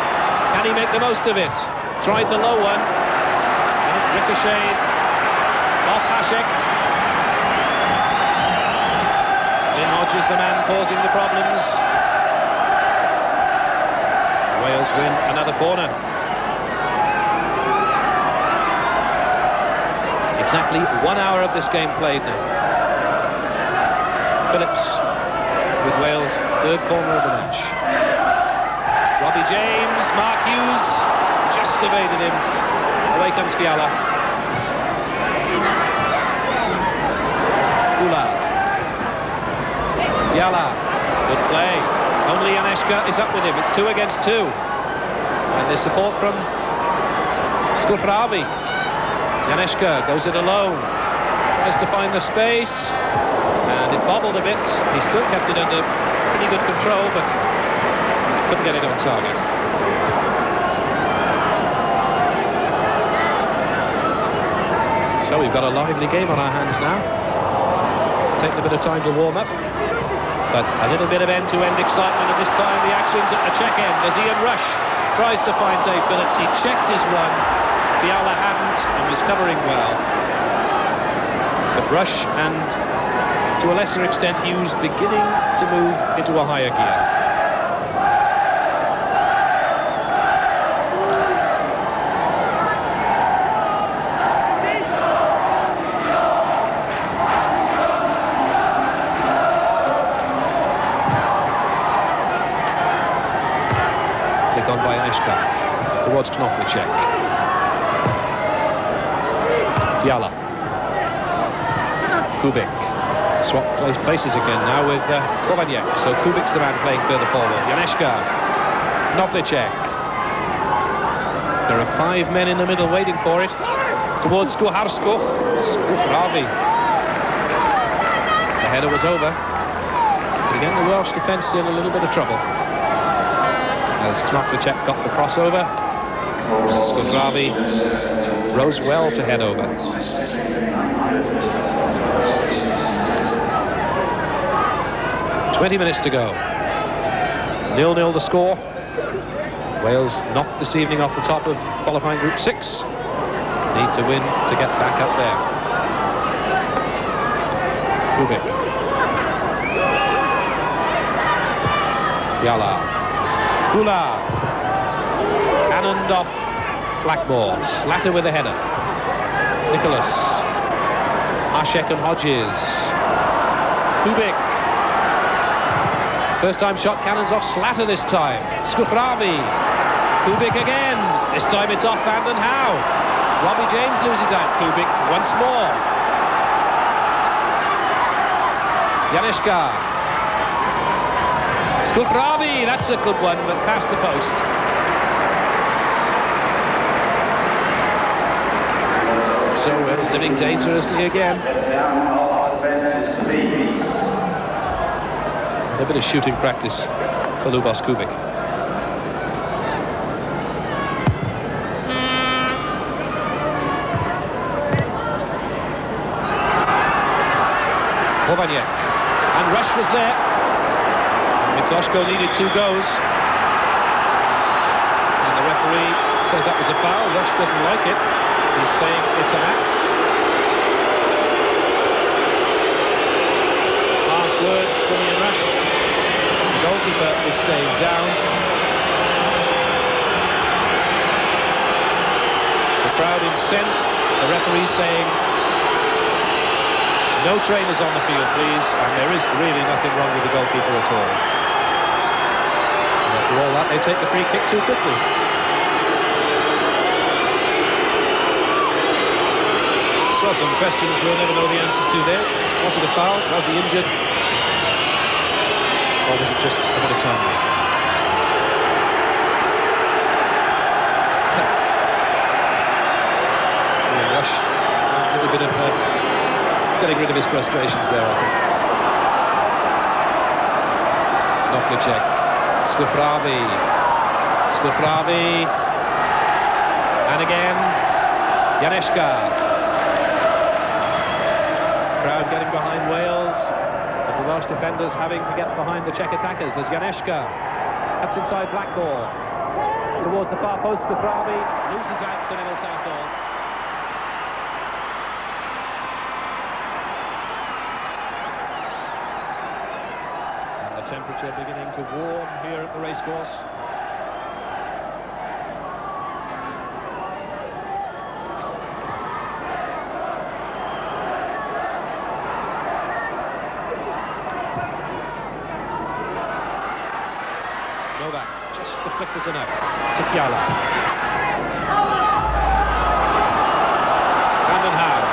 Can he make the most of it? Tried the low one. And it ricocheted off Hasek. Lynn Hodges, the man causing the problems. Wales win another corner. Exactly 1 hour of this game played now. Phillips with Wales' third corner of the match. Robbie James, Mark Hughes just evaded him. Away comes Fiala. Kula. Fiala, good play. Only Janeška is up with him. It's 2 against 2. And there's support from Skufravi. Janeška goes it alone. Tries to find the space. And it bobbled a bit. He still kept it under pretty good control, but couldn't get it on target. So we've got a lively game on our hands now. It's taken a bit of time to warm up. But a little bit of end-to-end excitement, and this time the action's at the check end as Ian Rush tries to find Dave Phillips. He checked his run. Fiala hadn't and was covering well. But Rush and, to a lesser extent, Hughes beginning to move into a higher gear. On by Janeška towards Knoflicek. Fiala. Kubik. Swap places again now with Kovanec. So Kubik's the man playing further forward. Janeška. Knoflicek. There are 5 men in the middle waiting for it. Towards Skuharsko. Skufravi. The header was over. But again, the Welsh defence in a little bit of trouble. As Knoflicek got the crossover, Skufravi rose well to head over. "20 minutes to go. 0-0 the score. Wales knocked this evening off the top of qualifying Group 6. Need to win to get back up there. Kubik. Fiala. Kula. Cannoned off Blackmore. Slatter with a header. Nicholas. Hasek and Hodges. Kubik. First time shot, cannons off Slatter this time. Skufravi. Kubik again. This time it's off Landon Howe. Robbie James loses out. Kubik once more. Janeška. Skufravi, that's a good one, but past the post. So Wales living dangerously again. A bit of shooting practice for Lubos Kubik. Khlobaniec. And Rush was there. Mikloshko needed 2 goes. And the referee says that was a foul. Rush doesn't like it. He's saying it's an act. Harsh words from Ian Rush. The goalkeeper is staying down. The crowd incensed. The referee saying, no trainers on the field, please. And there is really nothing wrong with the goalkeeper at all. And after all that, they take the free kick too quickly. Saw some questions we'll never know the answers to there. Was it a foul? Was he injured? Or was it just a bit of time wasting? Rush, a little bit of getting rid of his frustrations there, I think. Knoflicek, Skufravi, and again, Janeška. Crowd getting behind Wales, but the Welsh defenders having to get behind the Czech attackers as Janeška cuts inside Blackmore towards the far post. Skufravi loses out to Neville Southall. And the temperature beginning to warm here at the racecourse. Just the flick was enough to Fiala. Brandon Howe.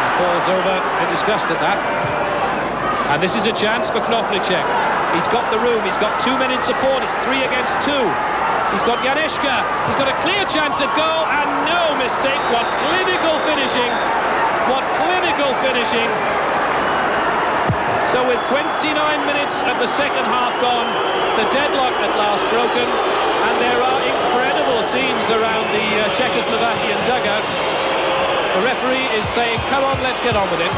And falls over in disgust at that. And this is a chance for Knoflicek. He's got the room, he's got 2 men in support, it's 3 against 2. He's got Janeška, he's got a clear chance at goal, and no mistake. What clinical finishing! What clinical finishing! So with 29 minutes of the second half gone, the deadlock at last broken, and there are incredible scenes around the Czechoslovakian dugout. The referee is saying, come on, let's get on with it.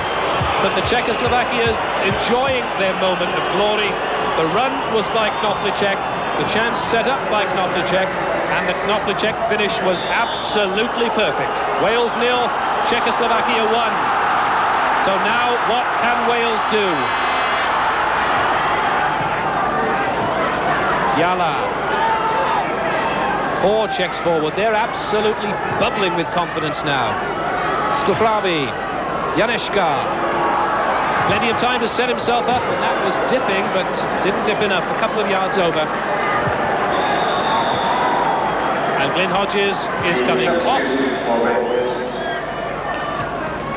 But the Czechoslovakia is enjoying their moment of glory. The run was by Knoflicek, the chance set up by Knoflicek, and the Knoflicek finish was absolutely perfect. Wales 0, Czechoslovakia 1. So now, what can Wales do? Fiala. 4 Czechs forward. They're absolutely bubbling with confidence now. Skufravi. Janeška. Plenty of time to set himself up, and that was dipping, but didn't dip enough. A couple of yards over. And Glyn Hodges is coming off.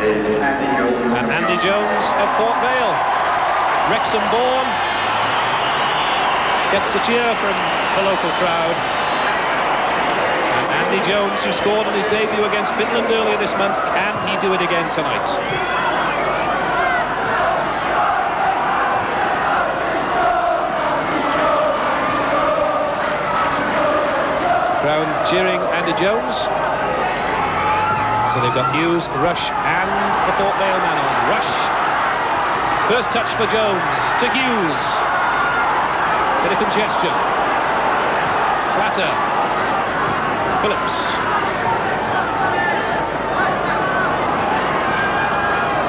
And Andy Jones of Port Vale. Wrexham born. Gets a cheer from the local crowd. And Andy Jones, who scored in his debut against Finland earlier this month, can he do it again tonight? Crowd cheering Andy Jones. So they've got Hughes, Rush and the Port Vale man on. Rush. First touch for Jones to Hughes. Bit of congestion. Slatter. Phillips.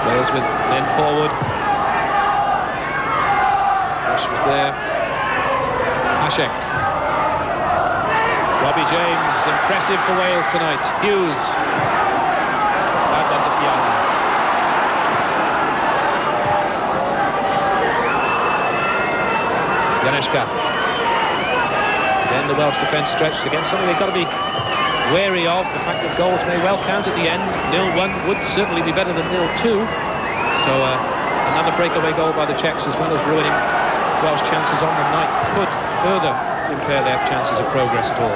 Wales with men forward. Rush was there. Hashek. Robbie James, impressive for Wales tonight. Hughes. Janeška. Then the Welsh defence stretched against something they've got to be wary of. The fact that goals may well count at the end. 0-1 would certainly be better than 0-2. So another breakaway goal by the Czechs, as well as ruining Welsh chances on the night, could further impair their chances of progress at all.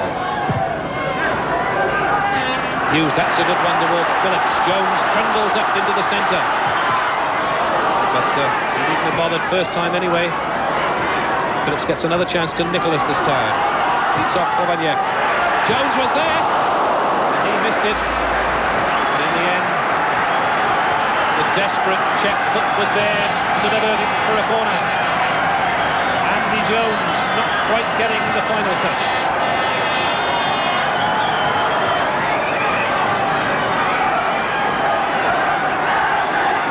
Hughes, that's a good one towards Phillips. Jones trundles up into the centre. But he didn't have bothered first time anyway. Phillips gets another chance to Nicholas this time. Beats off Khlobaniec. Jones was there, and he missed it. But in the end, Desperate Czech foot was there to divert it for a corner. Andy Jones not quite getting the final touch.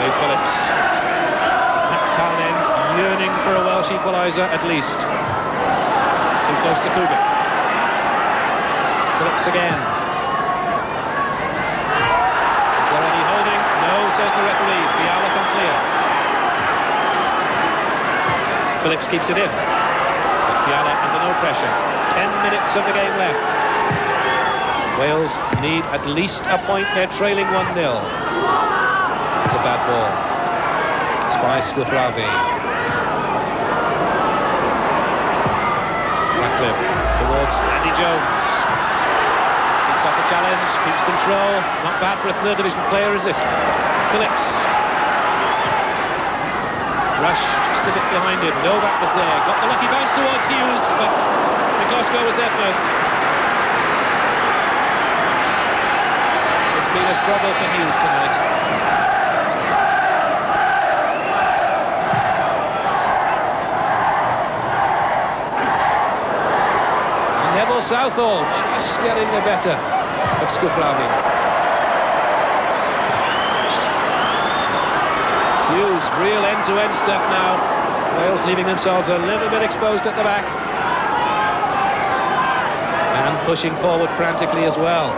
Dave Phillips. That town end yearning for a Welsh equaliser at least. Too close to Kubik. Phillips again. Is there any holding? No, says the referee. Fiala can clear. Phillips keeps it in. But Fiala under no pressure. 10 minutes of the game left. Wales need at least a point. They're trailing 1-0. It's a bad ball. It's by Skufravi. Ratcliffe towards Andy Jones. Beats off the challenge, keeps control. Not bad for a third division player, is it? Phillips. Rush just a bit behind him. Novak was there. Got the lucky bounce towards Hughes, but Glasgow was there first. It's been a struggle for Hughes tonight. Neville Southall just getting the better of Skufravi. Hughes, real end-to-end stuff now. Wales leaving themselves a little bit exposed at the back. And pushing forward frantically as well.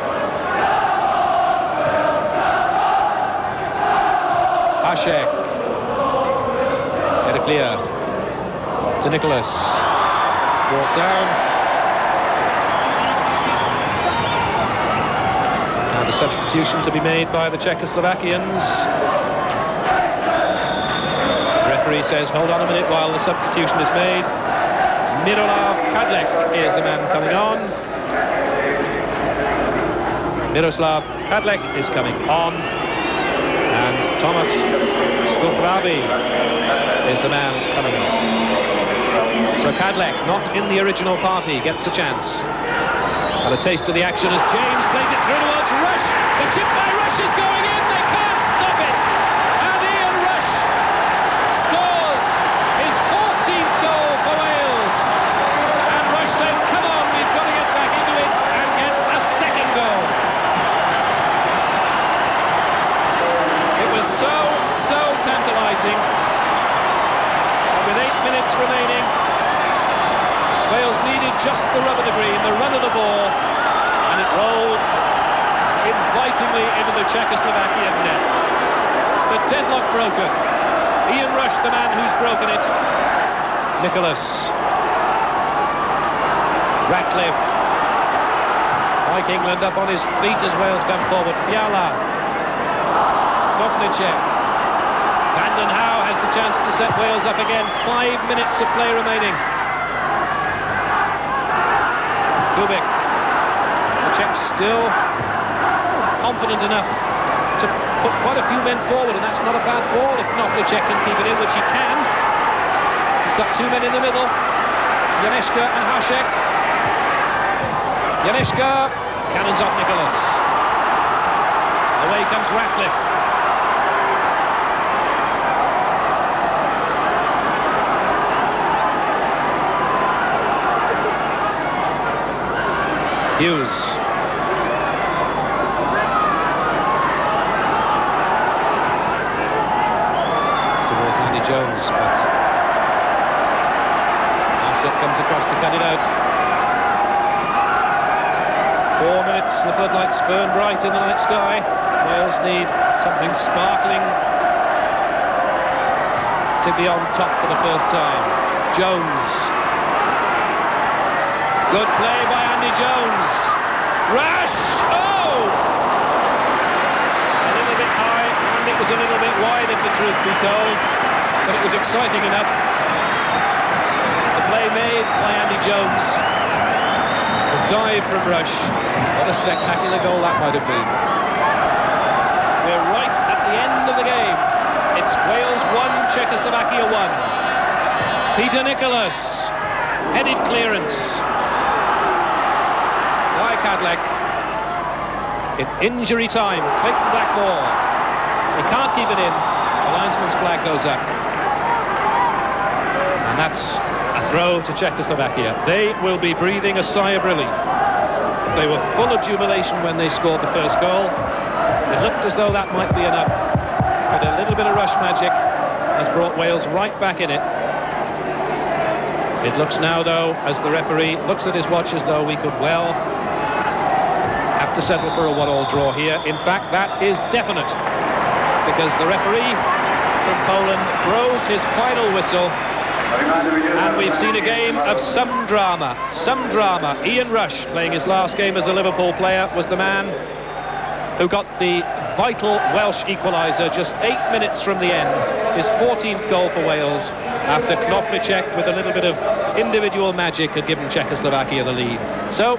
Hashek. Get it clear. To Nicholas. Brought down. Now the substitution to be made by the Czechoslovakians. The referee says, hold on a minute while the substitution is made. Miroslav Kadlec is the man coming on. Miroslav Kadlec is coming on. And Thomas Skufravi is the man coming off. So Kadlec, not in the original party, gets a chance. And a taste of the action as James plays it through towards Rush. The chip by Rush is going in. They can't stop it. And Ian Rush scores his 14th goal for Wales. And Rush says, come on, we've got to get back into it and get a second goal. It was so tantalising. And with 8 minutes remaining, Wales needed just the rub of the green, the run of the ball, and it rolled invitingly into the Czechoslovakian net. The deadlock broker. Ian Rush, the man who's broken it. Nicholas. Ratcliffe. Mike England up on his feet as Wales come forward. Fiala. Kovnicek. Vanden Hauwe has the chance to set Wales up again. 5 minutes of play remaining. Kubik. The Czechs still confident enough to put quite a few men forward, and that's not a bad ball if Kovnicek can keep it in, which he can. He's got 2 men in the middle. Janeška and Hashek. Janeška cannons off Nicholas. Away comes Ratcliffe. Hughes. It's towards Andy Jones, but Hashek comes across to cut it out. 4 minutes, the floodlights burn bright in the night sky. Wales need something sparkling to be on top for the first time. Jones. Good play by Andy Jones. Rush! Oh! A little bit high, and it was a little bit wide, if the truth be told. But it was exciting enough. The play made by Andy Jones. The dive from Rush. What a spectacular goal that might have been. We're right at the end of the game. It's Wales 1, Czechoslovakia 1. Peter Nicholas. Headed clearance. Kadlec in injury time. Clayton Blackmore, he can't keep it in. linesman's flag goes up. And that's a throw to Czechoslovakia. They will be breathing a sigh of relief. They were full of jubilation when they scored the first goal. It looked as though that might be enough, but a little bit of rush magic has brought Wales right back in it. It looks now, though, as the referee looks at his watch, as though we could well have to settle for a 1-1 draw here. In fact, that is definite, because the referee from Poland blows his final whistle, and we've seen a game of some drama, some drama. Ian Rush, playing his last game as a Liverpool player, was the man who got the vital Welsh equaliser just 8 minutes from the end. His 14th goal for Wales, after Knoplicek, with a little bit of individual magic, had given Czechoslovakia the lead. So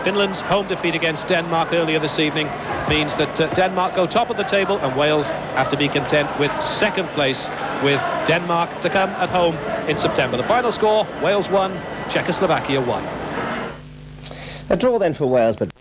Finland's home defeat against Denmark earlier this evening means that Denmark go top of the table, and Wales have to be content with second place, with Denmark to come at home in September. The final score: Wales 1, Czechoslovakia 1. A draw then for Wales, but